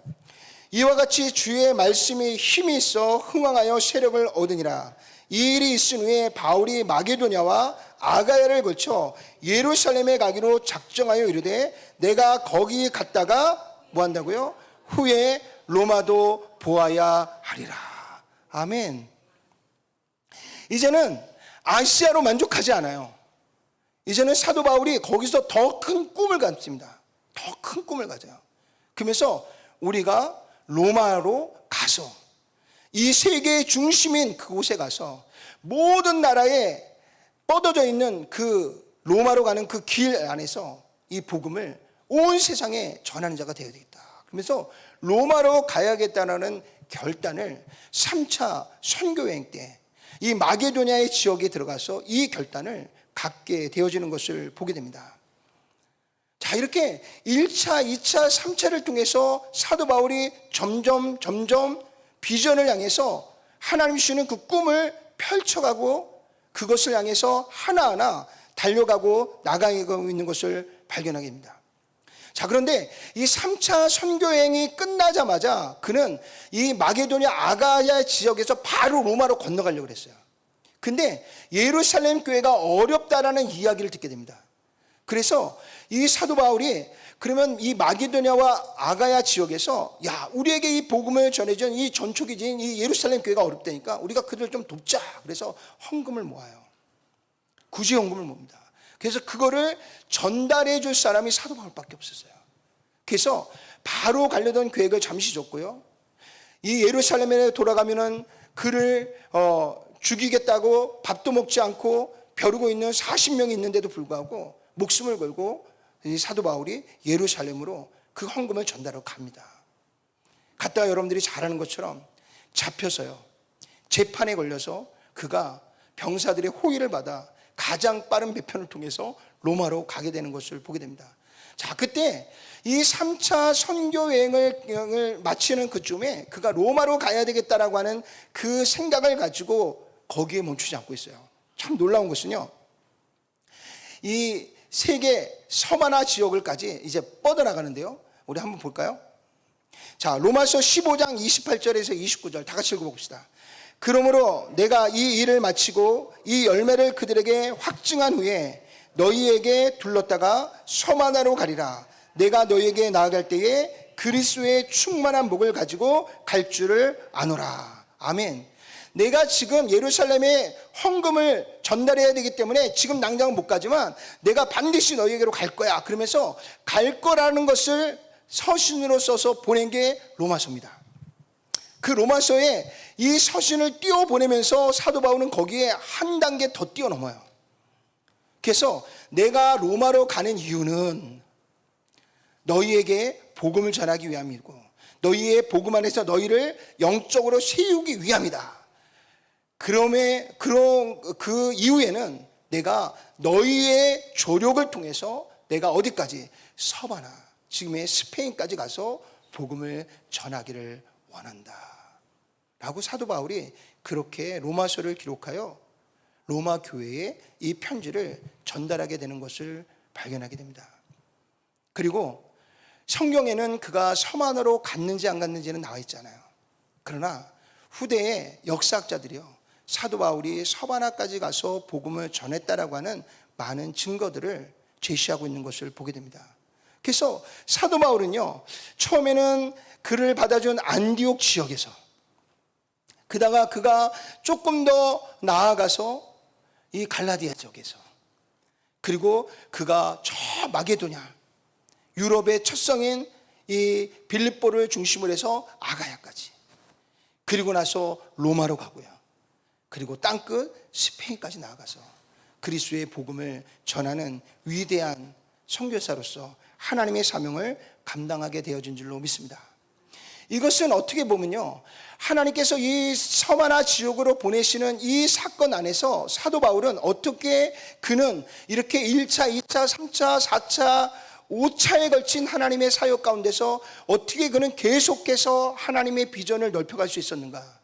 이와 같이 주의 말씀이 힘이 있어 흥왕하여 세력을 얻으니라. 이 일이 있은 후에 바울이 마게도냐와 아가야를 거쳐 예루살렘에 가기로 작정하여 이르되 내가 거기 갔다가 뭐 한다고요? 후에 로마도 보아야 하리라. 아멘. 이제는 아시아로 만족하지 않아요. 이제는 사도 바울이 거기서 더 큰 꿈을 갖습니다. 더 큰 꿈을 가져요. 그러면서 우리가 로마로 가서 이 세계의 중심인 그곳에 가서 모든 나라에 뻗어져 있는 그 로마로 가는 그 길 안에서 이 복음을 온 세상에 전하는 자가 되어야 되겠다. 그러면서 로마로 가야겠다는 결단을 3차 선교여행 때 이 마게도냐의 지역에 들어가서 이 결단을 갖게 되어지는 것을 보게 됩니다. 자, 이렇게 1차, 2차, 3차를 통해서 사도 바울이 점점 비전을 향해서 하나님 주시는 그 꿈을 펼쳐가고 그것을 향해서 하나하나 달려가고 나가고 있는 것을 발견하게 됩니다. 자, 그런데 이 3차 선교여행이 끝나자마자 그는 이 마게도냐 아가야 지역에서 바로 로마로 건너가려고 그랬어요. 근데 예루살렘 교회가 어렵다라는 이야기를 듣게 됩니다. 그래서 이 사도 바울이 그러면 이 마게도냐와 아가야 지역에서 우리에게 이 복음을 전해준 이 전초기지인 이 예루살렘 교회가 어렵다니까 우리가 그들을 좀 돕자. 그래서 헌금을 모아요. 구제 헌금을 모읍니다. 그래서 그거를 전달해 줄 사람이 사도 바울밖에 없었어요. 그래서 바로 가려던 계획을 잠시 줬고요. 이 예루살렘에 돌아가면은 그를 죽이겠다고 밥도 먹지 않고 벼르고 있는 40명이 있는데도 불구하고 목숨을 걸고 이 사도 바울이 예루살렘으로 그 헌금을 전달하고 갑니다. 갔다가 여러분들이 잘 아는 것처럼 잡혀서요, 재판에 걸려서 그가 병사들의 호의를 받아 가장 빠른 배편을 통해서 로마로 가게 되는 것을 보게 됩니다. 자, 그때 이 3차 선교여행을 마치는 그쯤에 그가 로마로 가야 되겠다라고 하는 그 생각을 가지고 거기에 멈추지 않고 있어요. 참 놀라운 것은요, 이 세계 서바나 지역을까지 이제 뻗어나가는데요. 우리 한번 볼까요? 자, 로마서 15장 28절에서 29절 다 같이 읽어봅시다. 그러므로 내가 이 일을 마치고 이 열매를 그들에게 확증한 후에 너희에게 둘렀다가 서바나로 가리라. 내가 너희에게 나아갈 때에 그리스도의 충만한 복을 가지고 갈 줄을 아노라. 아멘. 내가 지금 예루살렘에 헌금을 전달해야 되기 때문에 지금 당장은 못 가지만 내가 반드시 너희에게로 갈 거야. 그러면서 갈 거라는 것을 서신으로 써서 보낸 게 로마서입니다. 그 로마서에 이 서신을 띄워 보내면서 사도 바울은 거기에 한 단계 더 뛰어넘어요. 그래서 내가 로마로 가는 이유는 너희에게 복음을 전하기 위함이고 너희의 복음 안에서 너희를 영적으로 세우기 위함이다. 그 이후에는 내가 너희의 조력을 통해서 내가 어디까지? 서바나, 지금의 스페인까지 가서 복음을 전하기를 원한다 라고 사도 바울이 그렇게 로마서를 기록하여 로마 교회에 이 편지를 전달하게 되는 것을 발견하게 됩니다. 그리고 성경에는 그가 서바나로 갔는지 안 갔는지는 나와 있잖아요. 그러나 후대의 역사학자들이요, 사도 바울이 서바나까지 가서 복음을 전했다라고 하는 많은 증거들을 제시하고 있는 것을 보게 됩니다. 그래서 사도 바울은요, 처음에는 그를 받아준 안디옥 지역에서, 그다가 그가 조금 더 나아가서 이 갈라디아 지역에서, 그리고 그가 저 마게도냐, 유럽의 첫 성인 이 빌립보를 중심으로 해서 아가야까지, 그리고 나서 로마로 가고요, 그리고 땅끝 스페인까지 나아가서 그리스도의 복음을 전하는 위대한 선교사로서 하나님의 사명을 감당하게 되어진 줄로 믿습니다. 이것은 어떻게 보면요, 하나님께서 이 서바나 지역으로 보내시는 이 사건 안에서 사도 바울은 어떻게 그는 이렇게 1차, 2차, 3차, 4차, 5차에 걸친 하나님의 사역 가운데서 어떻게 그는 계속해서 하나님의 비전을 넓혀갈 수 있었는가?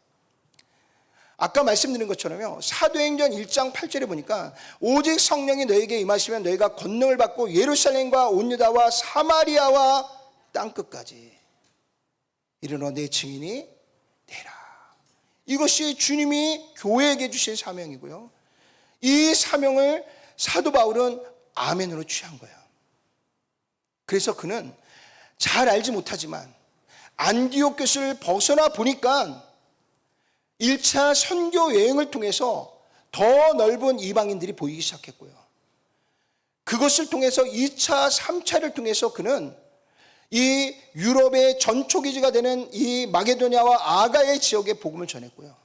아까 말씀드린 것처럼요, 사도행전 1장 8절에 보니까 오직 성령이 너에게 임하시면 너희가 권능을 받고 예루살렘과 온 유다와 사마리아와 땅끝까지 이르러 내 증인이 되라. 이것이 주님이 교회에게 주신 사명이고요, 이 사명을 사도 바울은 아멘으로 취한 거예요. 그래서 그는 잘 알지 못하지만 안디옥 교수를 벗어나 보니까 1차 선교 여행을 통해서 더 넓은 이방인들이 보이기 시작했고요, 그것을 통해서 2차, 3차를 통해서 그는 이 유럽의 전초기지가 되는 이 마게도냐와 아가야 지역에 복음을 전했고요,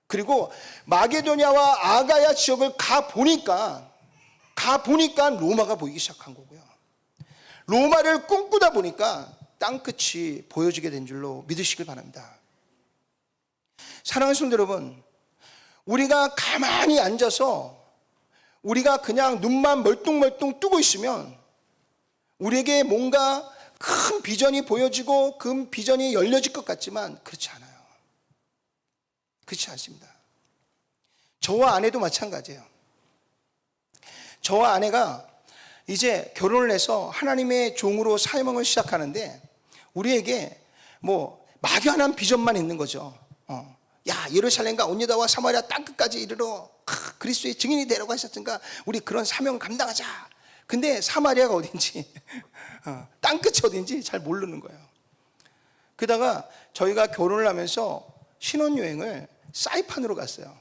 그리고 마게도냐와 아가야 지역을 가보니까 로마가 보이기 시작한 거고요, 로마를 꿈꾸다 보니까 땅끝이 보여지게 된 줄로 믿으시길 바랍니다. 사랑하는 성도 여러분, 우리가 가만히 앉아서 우리가 그냥 눈만 멀뚱멀뚱 뜨고 있으면 우리에게 뭔가 큰 비전이 보여지고 그 비전이 열려질 것 같지만 그렇지 않아요. 그렇지 않습니다. 저와 아내도 마찬가지예요. 저와 아내가 이제 결혼을 해서 하나님의 종으로 사명을 시작하는데 우리에게 뭐 막연한 비전만 있는 거죠. 야, 예루살렘과 온 유다와 사마리아 땅끝까지 이르러 그리스도의 증인이 되라고 하셨으니까 우리 그런 사명을 감당하자. 근데 사마리아가 어딘지 땅끝이 어딘지 잘 모르는 거예요. 그러다가 저희가 결혼을 하면서 신혼여행을 사이판으로 갔어요.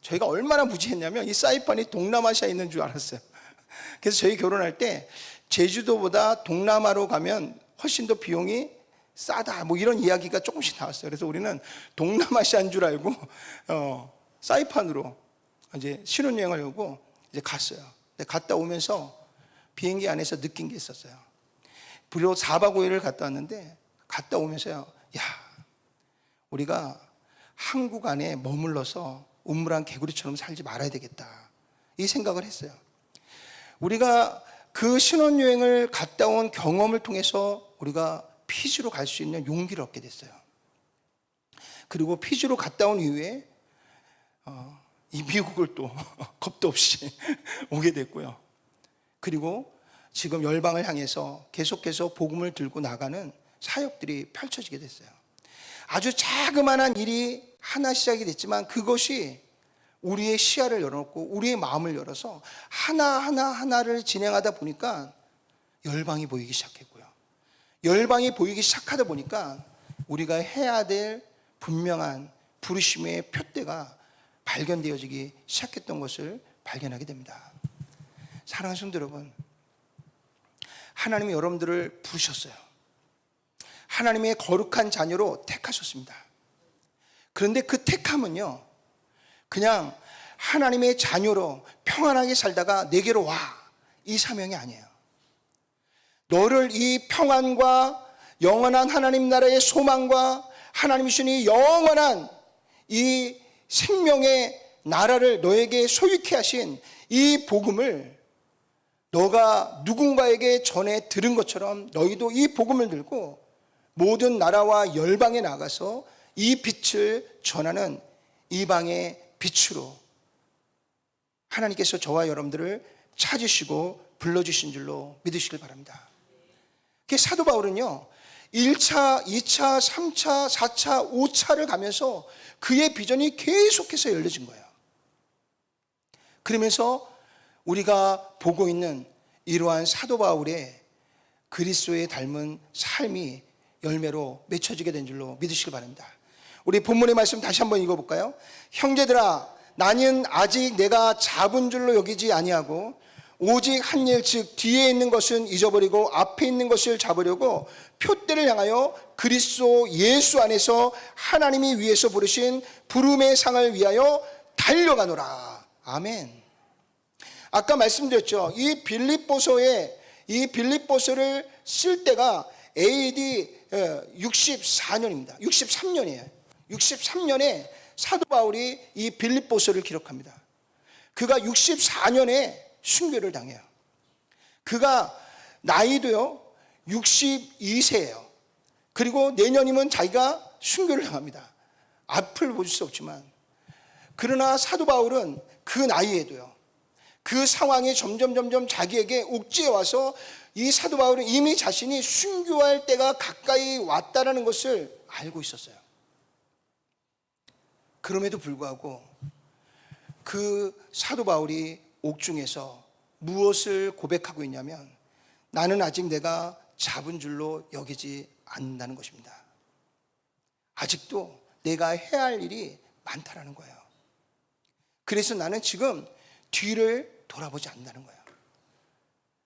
저희가 얼마나 무지했냐면 이 사이판이 동남아시아에 있는 줄 알았어요. 그래서 저희 결혼할 때 제주도보다 동남아로 가면 훨씬 더 비용이 싸다, 뭐 이런 이야기가 조금씩 나왔어요. 그래서 우리는 동남아시아인 줄 알고 사이판으로 이제 신혼여행하려고 이제 갔어요. 근데 갔다 오면서 비행기 안에서 느낀 게 있었어요. 비록 4박 5일을 갔다 왔는데 갔다 오면서요, 야, 우리가 한국 안에 머물러서 우물안 개구리처럼 살지 말아야 되겠다, 이 생각을 했어요. 우리가 그 신혼여행을 갔다 온 경험을 통해서 우리가 피지로 갈 수 있는 용기를 얻게 됐어요. 그리고 피지로 갔다 온 이후에 이 미국을 또 겁도 없이 오게 됐고요. 그리고 지금 열방을 향해서 계속해서 복음을 들고 나가는 사역들이 펼쳐지게 됐어요. 아주 자그마한 일이 하나 시작이 됐지만 그것이 우리의 시야를 열어놓고 우리의 마음을 열어서 하나를 진행하다 보니까 열방이 보이기 시작했고요, 열방이 보이기 시작하다 보니까 우리가 해야 될 분명한 부르심의 표대가 발견되어지기 시작했던 것을 발견하게 됩니다. 사랑하는 성도 여러분, 하나님이 여러분들을 부르셨어요. 하나님의 거룩한 자녀로 택하셨습니다. 그런데 그 택함은요, 그냥 하나님의 자녀로 평안하게 살다가 내게로 와, 이 사명이 아니에요. 너를 이 평안과 영원한 하나님 나라의 소망과 하나님 주시는 영원한 이 생명의 나라를 너에게 소유케 하신 이 복음을 너가 누군가에게 전해 들은 것처럼 너희도 이 복음을 들고 모든 나라와 열방에 나가서 이 빛을 전하는 이방의 빛으로 하나님께서 저와 여러분들을 찾으시고 불러주신 줄로 믿으시길 바랍니다. 사도 바울은요, 1차, 2차, 3차, 4차, 5차를 가면서 그의 비전이 계속해서 열려진 거예요. 그러면서 우리가 보고 있는 이러한 사도 바울의 그리스도에 닮은 삶이 열매로 맺혀지게 된 줄로 믿으시길 바랍니다. 우리 본문의 말씀 다시 한번 읽어볼까요? 형제들아, 나는 아직 내가 잡은 줄로 여기지 아니하고 오직 한 일, 즉 뒤에 있는 것은 잊어버리고 앞에 있는 것을 잡으려고 표대를 향하여 그리스도 예수 안에서 하나님이 위에서 부르신 부름의 상을 위하여 달려가노라. 아멘. 아까 말씀드렸죠. 이 빌립보서를 쓸 때가 AD 64년입니다. 63년이에요. 63년에 사도 바울이 이 빌립보서를 기록합니다. 그가 64년에 순교를 당해요. 그가 나이도요 62세예요. 그리고 내년이면 자기가 순교를 당합니다. 앞을 보실 수 없지만, 그러나 사도 바울은 그 나이에도요, 그 상황이 점점 자기에게 옥죄해 와서 이 사도 바울은 이미 자신이 순교할 때가 가까이 왔다라는 것을 알고 있었어요. 그럼에도 불구하고 그 사도 바울이 옥중에서 무엇을 고백하고 있냐면, 나는 아직 내가 잡은 줄로 여기지 않는다는 것입니다. 아직도 내가 해야 할 일이 많다라는 거예요. 그래서 나는 지금 뒤를 돌아보지 않는다는 거예요.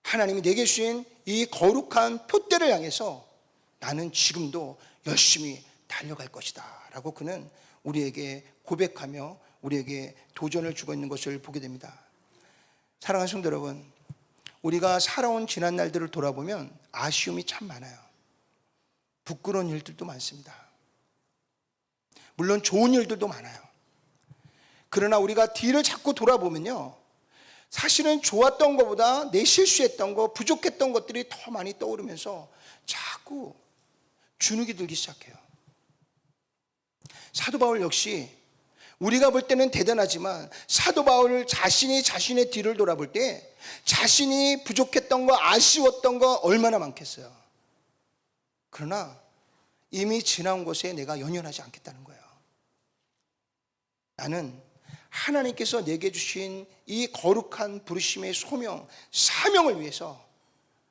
하나님이 내게 주신 이 거룩한 표대를 향해서 나는 지금도 열심히 달려갈 것이다 라고 그는 우리에게 고백하며 우리에게 도전을 주고 있는 것을 보게 됩니다. 사랑하는 성도 여러분, 우리가 살아온 지난 날들을 돌아보면 아쉬움이 참 많아요. 부끄러운 일들도 많습니다. 물론 좋은 일들도 많아요. 그러나 우리가 뒤를 자꾸 돌아보면요, 사실은 좋았던 것보다 내 실수했던 것, 부족했던 것들이 더 많이 떠오르면서 자꾸 주눅이 들기 시작해요. 사도 바울 역시 우리가 볼 때는 대단하지만 사도 바울 자신이 자신의 뒤를 돌아볼 때 자신이 부족했던 거, 아쉬웠던 거 얼마나 많겠어요. 그러나 이미 지나온 것에 내가 연연하지 않겠다는 거예요. 나는 하나님께서 내게 주신 이 거룩한 부르심의 소명, 사명을 위해서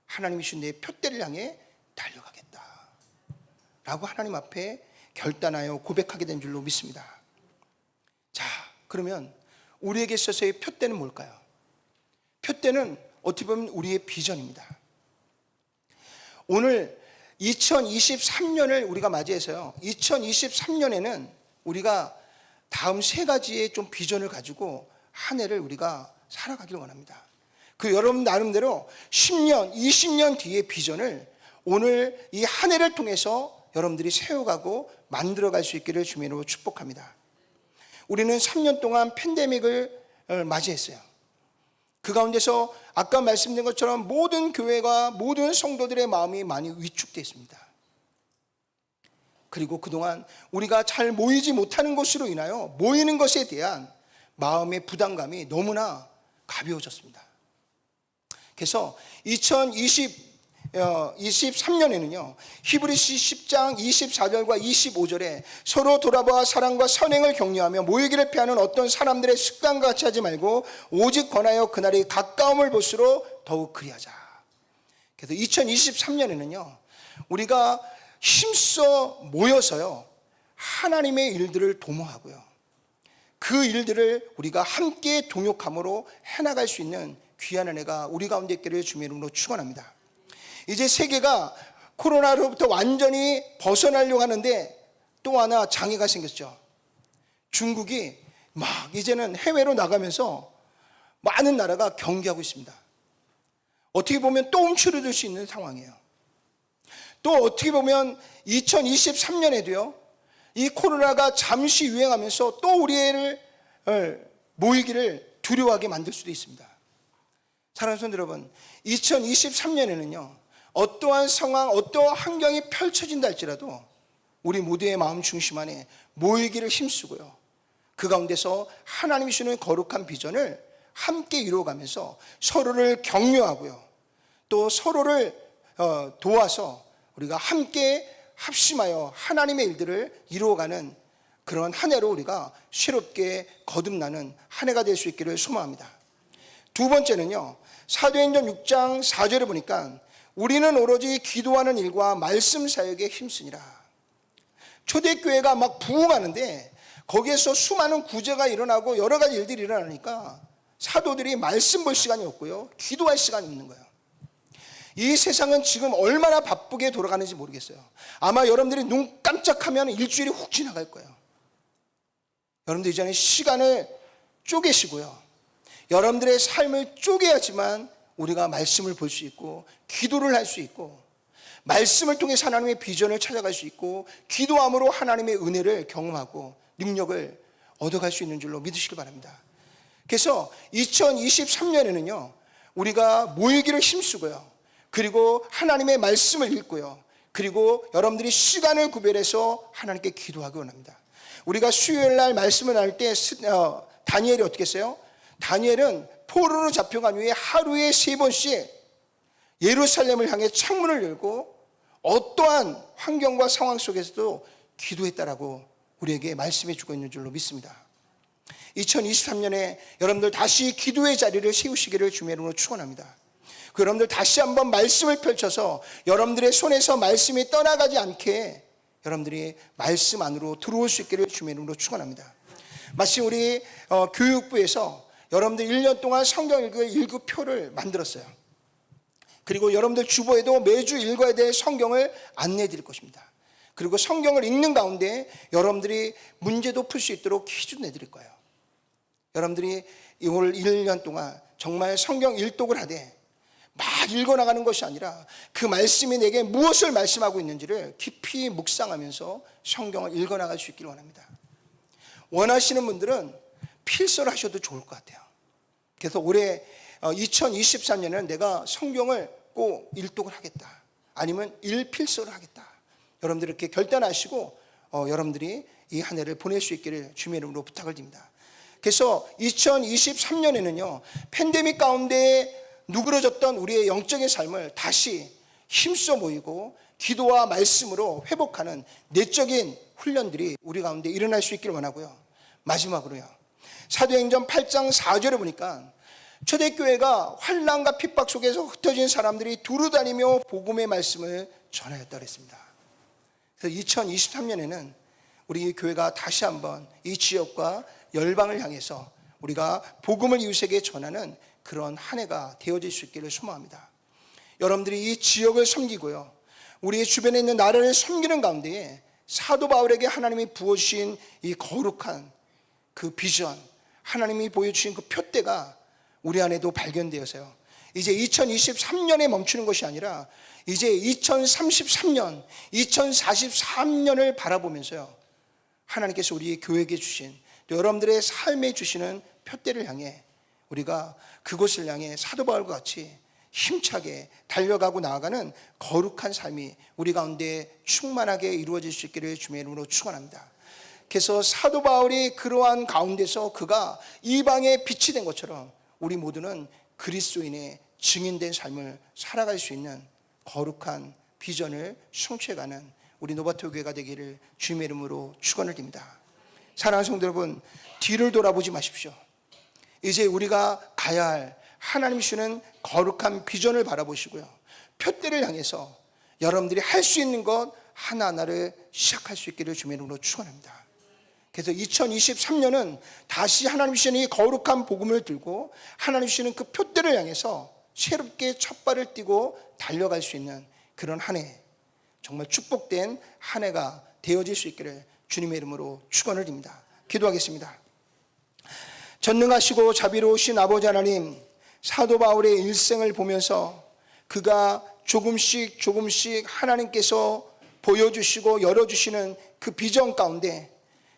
하나님이 주신 내 표대를 향해 달려가겠다 라고 하나님 앞에 결단하여 고백하게 된 줄로 믿습니다. 자, 그러면 우리에게 있어서의 표대는 뭘까요? 표대는 어떻게 보면 우리의 비전입니다. 오늘 2023년을 우리가 맞이해서요, 2023년에는 우리가 다음 세 가지의 좀 비전을 가지고 한 해를 우리가 살아가길 원합니다. 그 여러분 나름대로 10년, 20년 뒤의 비전을 오늘 이 한 해를 통해서 여러분들이 세워가고 만들어갈 수 있기를 주님으로 축복합니다. 우리는 3년 동안 팬데믹을 맞이했어요. 그 가운데서 아까 말씀드린 것처럼 모든 교회가 모든 성도들의 마음이 많이 위축되어 있습니다. 그리고 그동안 우리가 잘 모이지 못하는 것으로 인하여 모이는 것에 대한 마음의 부담감이 너무나 가벼워졌습니다. 그래서 2023년에는요 히브리서 10장 24절과 25절에 서로 돌아보아 사랑과 선행을 격려하며 모이기를 피하는 어떤 사람들의 습관과 같이 하지 말고 오직 권하여 그날이 가까움을 볼수록 더욱 그리하자. 그래서 2023년에는요 우리가 힘써 모여서요 하나님의 일들을 도모하고요 그 일들을 우리가 함께 동역함으로 해나갈 수 있는 귀한 한 해가 우리 가운데 있기를 주님의 이름으로 축원합니다. 이제 세계가 코로나로부터 완전히 벗어나려고 하는데 또 하나 장애가 생겼죠. 중국이 막 이제는 해외로 나가면서 많은 나라가 경계하고 있습니다. 어떻게 보면 또 움츠러들 수 있는 상황이에요. 또 어떻게 보면 2023년에도요 이 코로나가 잠시 유행하면서 또 우리를 모이기를 두려워하게 만들 수도 있습니다. 사랑하는 성도 여러분, 2023년에는요 어떠한 상황, 어떠한 환경이 펼쳐진다 할지라도 우리 모두의 마음 중심 안에 모이기를 힘쓰고요 그 가운데서 하나님이 주는 거룩한 비전을 함께 이루어가면서 서로를 격려하고요 또 서로를 도와서 우리가 함께 합심하여 하나님의 일들을 이루어가는 그런 한 해로 우리가 새롭게 거듭나는 한 해가 될 수 있기를 소망합니다. 두 번째는요, 사도행전 6장 4절에 보니까 우리는 오로지 기도하는 일과 말씀 사역에 힘쓰니라. 초대교회가 막 부흥하는데 거기에서 수많은 구제가 일어나고 여러 가지 일들이 일어나니까 사도들이 말씀 볼 시간이 없고요, 기도할 시간이 없는 거예요. 이 세상은 지금 얼마나 바쁘게 돌아가는지 모르겠어요. 아마 여러분들이 눈 깜짝하면 일주일이 훅 지나갈 거예요. 여러분들 이제는 시간을 쪼개시고요, 여러분들의 삶을 쪼개야지만 우리가 말씀을 볼 수 있고 기도를 할 수 있고 말씀을 통해서 하나님의 비전을 찾아갈 수 있고 기도함으로 하나님의 은혜를 경험하고 능력을 얻어갈 수 있는 줄로 믿으시길 바랍니다. 그래서 2023년에는요 우리가 모이기를 힘쓰고요, 그리고 하나님의 말씀을 읽고요, 그리고 여러분들이 시간을 구별해서 하나님께 기도하기 원합니다. 우리가 수요일 날 말씀을 할 때 다니엘이 어떻게 했어요? 다니엘은 포로로 잡혀간 후에 하루에 3번씩 예루살렘을 향해 창문을 열고 어떠한 환경과 상황 속에서도 기도했다라고 우리에게 말씀해 주고 있는 줄로 믿습니다. 2023년에 여러분들 다시 기도의 자리를 세우시기를 주의 이름으로 축원합니다. 여러분들 다시 한번 말씀을 펼쳐서 여러분들의 손에서 말씀이 떠나가지 않게 여러분들이 말씀 안으로 들어올 수 있기를 주의 이름으로 축원합니다. 마치 우리 교육부에서 여러분들 1년 동안 성경 읽기표를 만들었어요. 그리고 여러분들 주보에도 매주 읽어야 될 성경을 안내해 드릴 것입니다. 그리고 성경을 읽는 가운데 여러분들이 문제도 풀 수 있도록 퀴즈 내드릴 거예요. 여러분들이 올 1년 동안 정말 성경 일독을 하되 막 읽어나가는 것이 아니라 그 말씀이 내게 무엇을 말씀하고 있는지를 깊이 묵상하면서 성경을 읽어나갈 수 있기를 원합니다. 원하시는 분들은 필서를 하셔도 좋을 것 같아요. 그래서 올해 2023년에는 내가 성경을 꼭 일독을 하겠다, 아니면 일필서를 하겠다, 여러분들 이렇게 결단하시고 여러분들이 이 한 해를 보낼 수 있기를 주님의 이름으로 부탁을 드립니다. 그래서 2023년에는요 팬데믹 가운데 누그러졌던 우리의 영적인 삶을 다시 힘써 모이고 기도와 말씀으로 회복하는 내적인 훈련들이 우리 가운데 일어날 수 있기를 원하고요. 마지막으로요, 사도행전 8장 4절에 보니까 초대교회가 환난과 핍박 속에서 흩어진 사람들이 두루다니며 복음의 말씀을 전하였다고 했습니다. 그래서 2023년에는 우리 교회가 다시 한번 이 지역과 열방을 향해서 우리가 복음을 이웃에게 전하는 그런 한 해가 되어질 수 있기를 소망합니다. 여러분들이 이 지역을 섬기고요, 우리 주변에 있는 나라를 섬기는 가운데에 사도 바울에게 하나님이 부어주신 이 거룩한 그 비전, 하나님이 보여주신 그 표대가 우리 안에도 발견되어서요, 이제 2023년에 멈추는 것이 아니라 이제 2033년, 2043년을 바라보면서요, 하나님께서 우리 교회에게 주신, 또 여러분들의 삶에 주시는 표대를 향해 우리가 그곳을 향해 사도 바울과 같이 힘차게 달려가고 나아가는 거룩한 삶이 우리 가운데 충만하게 이루어질 수 있기를 주님의 이름으로 축원합니다. 그래서 사도 바울이 그러한 가운데서 그가 이방의 빛이 된 것처럼 우리 모두는 그리스도인의 증인된 삶을 살아갈 수 있는 거룩한 비전을 성취해가는 우리 노바토 교회가 되기를 주님의 이름으로 축원을 드립니다. 사랑하는 성도 여러분, 뒤를 돌아보지 마십시오. 이제 우리가 가야 할 하나님 주시는 거룩한 비전을 바라보시고요, 표대를 향해서 여러분들이 할 수 있는 것 하나하나를 시작할 수 있기를 주님의 이름으로 축원합니다. 그래서 2023년은 다시 하나님 주시는 이 거룩한 복음을 들고 하나님 주시는 그 표대를 향해서 새롭게 첫 발을 띄고 달려갈 수 있는 그런 한 해, 정말 축복된 한 해가 되어질 수 있기를 주님의 이름으로 축원을 드립니다. 기도하겠습니다. 전능하시고 자비로우신 아버지 하나님, 사도 바울의 일생을 보면서 그가 조금씩 하나님께서 보여주시고 열어주시는 그 비전 가운데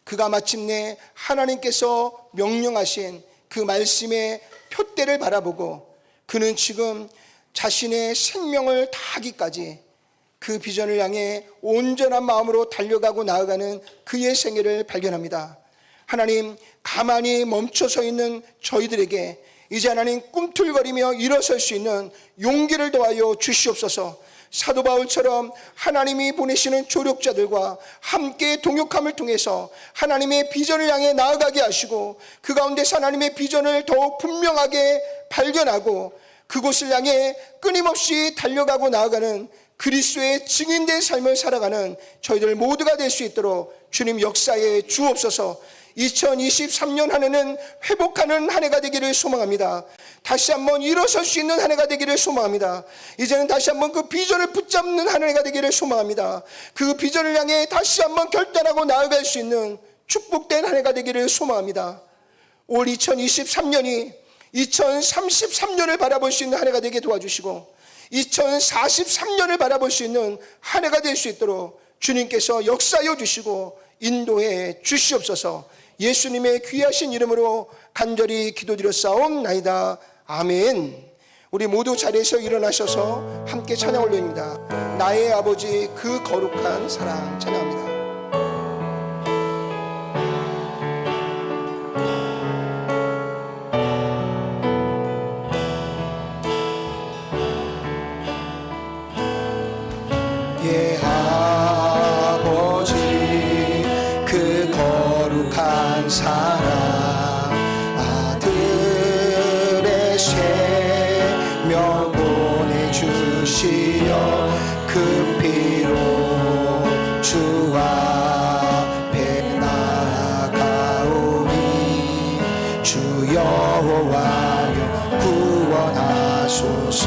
그가 마침내 하나님께서 명령하신 그 말씀의 표대를 바라보고 그는 지금 자신의 생명을 다하기까지 그 비전을 향해 온전한 마음으로 달려가고 나아가는 그의 생애를 발견합니다. 하나님, 가만히 멈춰서 있는 저희들에게 이제 하나님 꿈틀거리며 일어설 수 있는 용기를 더하여 주시옵소서. 사도 바울처럼 하나님이 보내시는 조력자들과 함께 동역함을 통해서 하나님의 비전을 향해 나아가게 하시고, 그 가운데서 하나님의 비전을 더욱 분명하게 발견하고 그곳을 향해 끊임없이 달려가고 나아가는 그리스도의 증인된 삶을 살아가는 저희들 모두가 될 수 있도록 주님 역사에 주옵소서. 2023년 한 해는 회복하는 한 해가 되기를 소망합니다. 다시 한번 일어설 수 있는 한 해가 되기를 소망합니다. 이제는 다시 한번 그 비전을 붙잡는 한 해가 되기를 소망합니다. 그 비전을 향해 다시 한번 결단하고 나아갈 수 있는 축복된 한 해가 되기를 소망합니다. 올 2023년이 2033년을 바라볼 수 있는 한 해가 되게 도와주시고 2043년을 바라볼 수 있는 한 해가 될 수 있도록 주님께서 역사하여 주시고 인도해 주시옵소서. 예수님의 귀하신 이름으로 간절히 기도드렸사옵나이다. 아멘. 우리 모두 자리에서 일어나셔서 함께 찬양 올립니다. 나의 아버지 그 거룩한 사랑 찬양합니다. 예 아버지 그 거룩한 사랑 아들의 생명 보내주시어 그 피로 주 앞에 나아가오니 주 여호와여 구원하소서.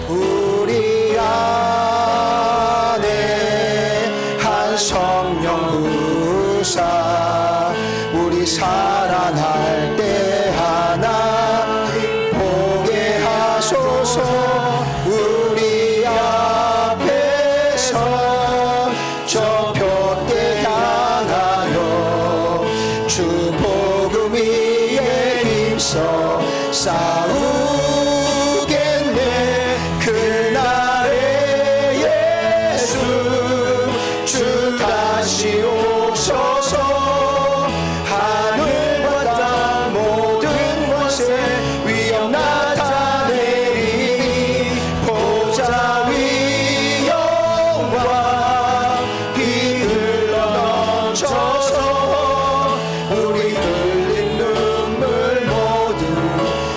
우리 안에 한 성령 부사 우리 살아날 때 하나님 보게 하소서. 우리 앞에서 저 표대 향하여 주 복음 위에 힘써 싸우겠네. 그날에 예수 주 다시 오셔서 하늘과 땅 모든 곳에 위엄 나타내리니 보좌 위 영광 비 흘러 넘쳐서 우리 흘린 눈물 모두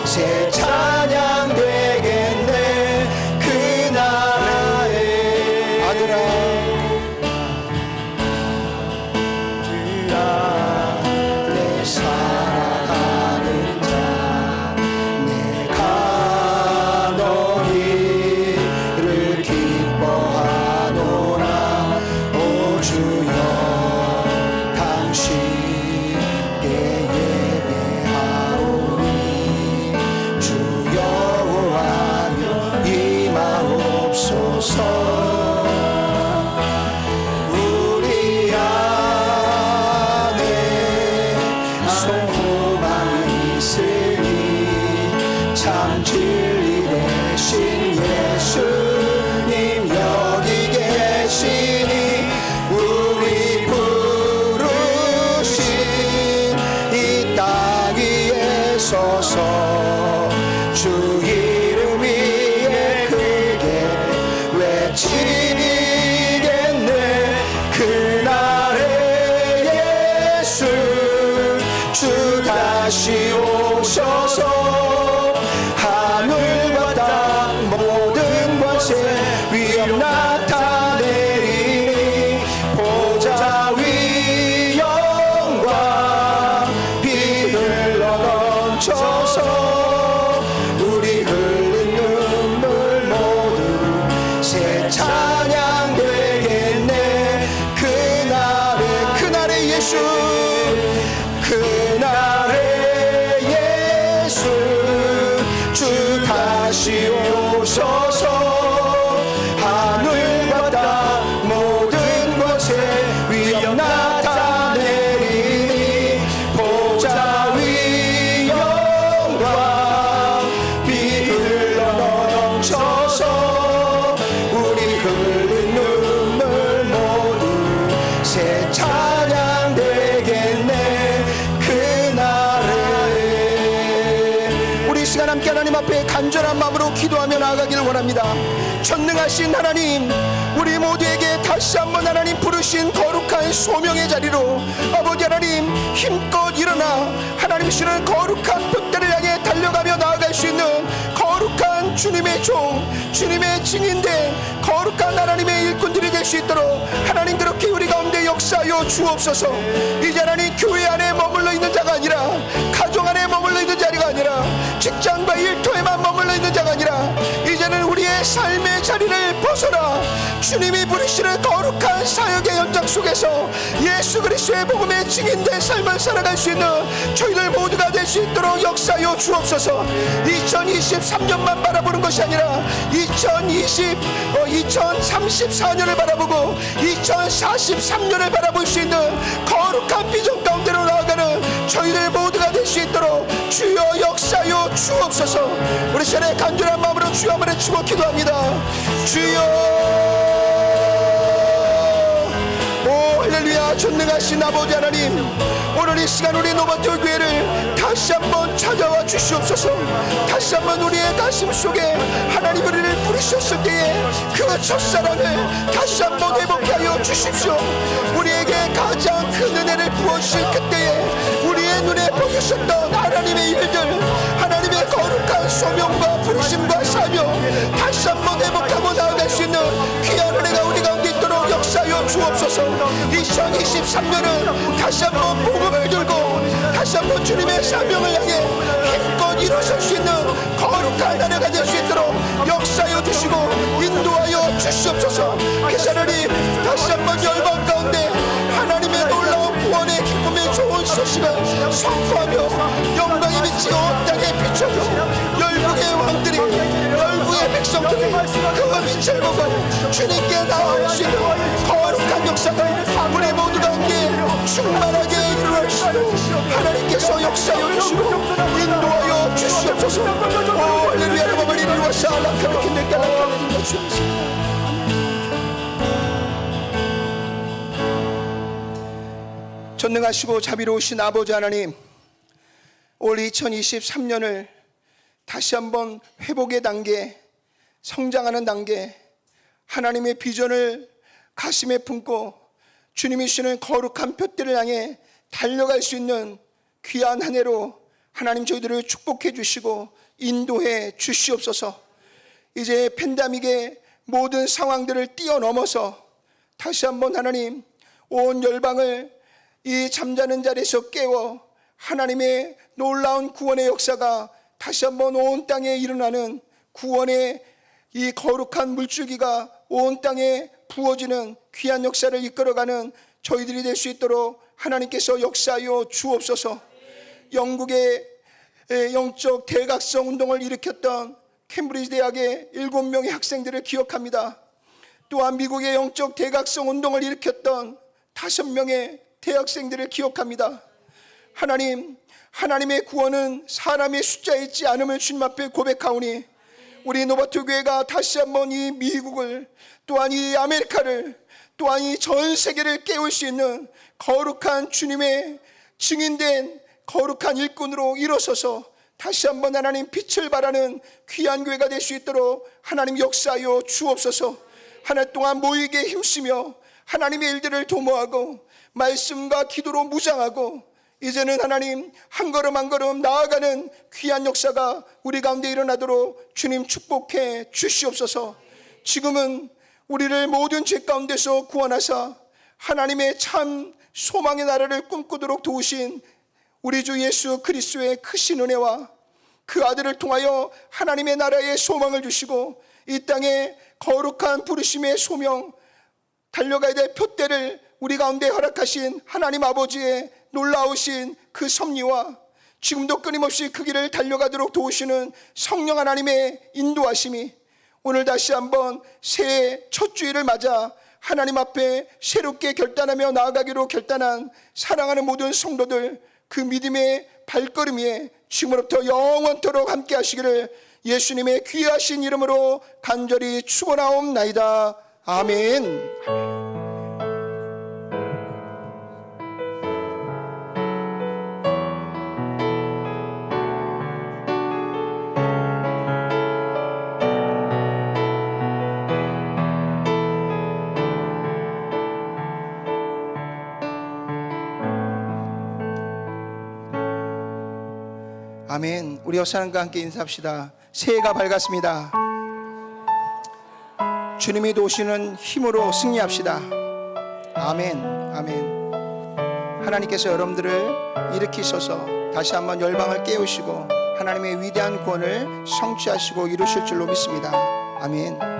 새 찬양 되겠네. 그날에 아들아 내 사랑하는 자 내가 너희를 기뻐하노라. 오 주여 당신께 예배하오니 주 여호와여 임하옵소서. 우리 안에 소망이 있으니 참 진리 되신 예수님 여기 계시니 우리 부르신 이 땅 위에 서서 주 이름 위에 크게 외치겠네. 그날에 예수 주 다시 오셔서 하늘과 땅 모든 곳에 위엄 나타내리니 보좌 위 영광 비 흘러 넘쳐서 우리 흘린 눈물 모두 새 찬양 되겠네. 그날에 예수 그날에 예수 주 다시 오셔서 하늘과 땅 모든 곳에 위엄 나타내리니 보좌 위 영광 비 흘러 넘쳐서 우리 흘린 눈물 모두 새 찬양 되겠네. 그날에 우리 시간 함께 하나님 앞에 간절한 마음으로 기도하며 나아가기를 원합니다. 전능하신 하나님, 우리 모두에게 다시 한번 하나님 부르신 거룩한 소명의 자리로 아버지 하나님 힘껏 일어나 하나님 주시는 거룩한 돛대를 향해 달려가며 나아갈 수 있는 거룩한 주님의 종, 주님의 증인된 거룩한 하나님의 일꾼들이 될 수 있도록 하나님 그렇게 우리 가운데 역사하여 주옵소서. 이제 하나님 교회 안에 머물러 있는 자가 아니라, 가정 안에 머물러 있는 자리가 아니라, 직장과 일터에만 머물러 있는 자가 아니라, 이제는 우리의 삶의 자리를 벗어나 주님이 부르시는 거룩한 사역의 현장 속에서 예수 그리스도의 복음의 증인된 삶을 살아갈 수 있는 저희들 모두가 될 수 있도록 역사하여 주옵소서. 2023년만 바라보는 것이 아니라 2034년을 바라보고 2043년을 바라볼 수 있는 거룩한 비전 가운데로 나아가는 저희들 모두가 될 수 있도록 주여 역사하여 주옵소서. 우리 시간에 간절한 마음으로 주여 한번 외치고 기도합니다. 주여, 오 할렐루야. 전능하신 아버지 하나님, 오늘 이 시간 우리 노바토 교회를 다시 한번 찾아와 주시옵소서. 다시 한번 우리의 가슴 속에 하나님 우리를 부르셨을 때에 그 첫사랑을 다시 한번 회복케 하여 주십시오. 우리에게 가장 큰 은혜를 부어주실 그때에 우리의 눈에 보이셨던 하나님의 일들, 하나님의 거룩한 소명과 부르심과 사명 다시 한번 회복하고 나아갈 수 있는 귀한 은혜가 우리 가운데 있도록 역사하여 주옵소서. 2023년은 다시 한번 복음을 들고 다시 한번 주님의 사명을 향해 힘껏 일어설 수 있는 거룩한 한 해가 될 수 있도록 역사하여 주시고 인도하여 주시옵소서. 하나님 다시 한번 열방 가운데 하나님의 놀라운 구원의 기쁨의 좋은 소식을 선포하며 영광이 미치고 땅에 비춰줘 열국의 왕들이, 열국의 백성들이 그 빛을 보고 주님께 나아올 수 있는 거룩한 역사가 우리 모두 가운데 충만하게 이루어지시고 하나님께서 역사하여 주시고 인도하여 주시옵소서. 오 할렐루야. 법을 이루어서 그렇게 될까 하나님 주옵소서. 전능하시고 자비로우신 아버지 하나님, 올 2023년을 다시 한번 회복의 단계, 성장하는 단계, 하나님의 비전을 가슴에 품고 주님이 주시는 거룩한 돛대를 향해 달려갈 수 있는 귀한 한 해로 하나님 저희들을 축복해 주시고 인도해 주시옵소서. 이제 팬데믹의 모든 상황들을 뛰어넘어서 다시 한번 하나님 온 열방을 이 잠자는 자리에서 깨워 하나님의 놀라운 구원의 역사가 다시 한번 온 땅에 일어나는 구원의 이 거룩한 물줄기가 온 땅에 부어지는 귀한 역사를 이끌어가는 저희들이 될 수 있도록 하나님께서 역사하여 주옵소서. 영국의 영적 대각성 운동을 일으켰던 캠브리지 대학의 7명의 학생들을 기억합니다. 또한 미국의 영적 대각성 운동을 일으켰던 5명의 대학생들을 기억합니다. 하나님, 하나님의 구원은 사람의 숫자에 있지 않음을 주님 앞에 고백하오니 우리 노바토 교회가 다시 한번 이 미국을, 또한 이 아메리카를, 또한 이 전 세계를 깨울 수 있는 거룩한 주님의 증인된 거룩한 일꾼으로 일어서서 다시 한번 하나님 빛을 발하는 귀한 교회가 될 수 있도록 하나님 역사하여 주옵소서. 한 해 동안 모이게 힘쓰며 하나님의 일들을 도모하고 말씀과 기도로 무장하고 이제는 하나님 한 걸음 한 걸음 나아가는 귀한 역사가 우리 가운데 일어나도록 주님 축복해 주시옵소서. 지금은 우리를 모든 죄 가운데서 구원하사 하나님의 참 소망의 나라를 꿈꾸도록 도우신 우리 주 예수 그리스도의 크신 은혜와 그 아들을 통하여 하나님의 나라의 소망을 주시고 이 땅에 거룩한 부르심의 소명, 달려가야 될 푯대를 우리 가운데 허락하신 하나님 아버지의 놀라우신 그 섭리와 지금도 끊임없이 그 길을 달려가도록 도우시는 성령 하나님의 인도하심이 오늘 다시 한번 새해 첫 주일을 맞아 하나님 앞에 새롭게 결단하며 나아가기로 결단한 사랑하는 모든 성도들, 그 믿음의 발걸음 위에 지금부터 영원토록 함께 하시기를 예수님의 귀하신 이름으로 간절히 축원하옵나이다. 아멘. 아멘. 우리 옆사람과 함께 인사합시다. 새해가 밝았습니다. 주님이 도우시는 힘으로 승리합시다. 아멘. 아멘. 하나님께서 여러분들을 일으키셔서 다시 한번 열방을 깨우시고 하나님의 위대한 구원을 성취하시고 이루실 줄로 믿습니다. 아멘.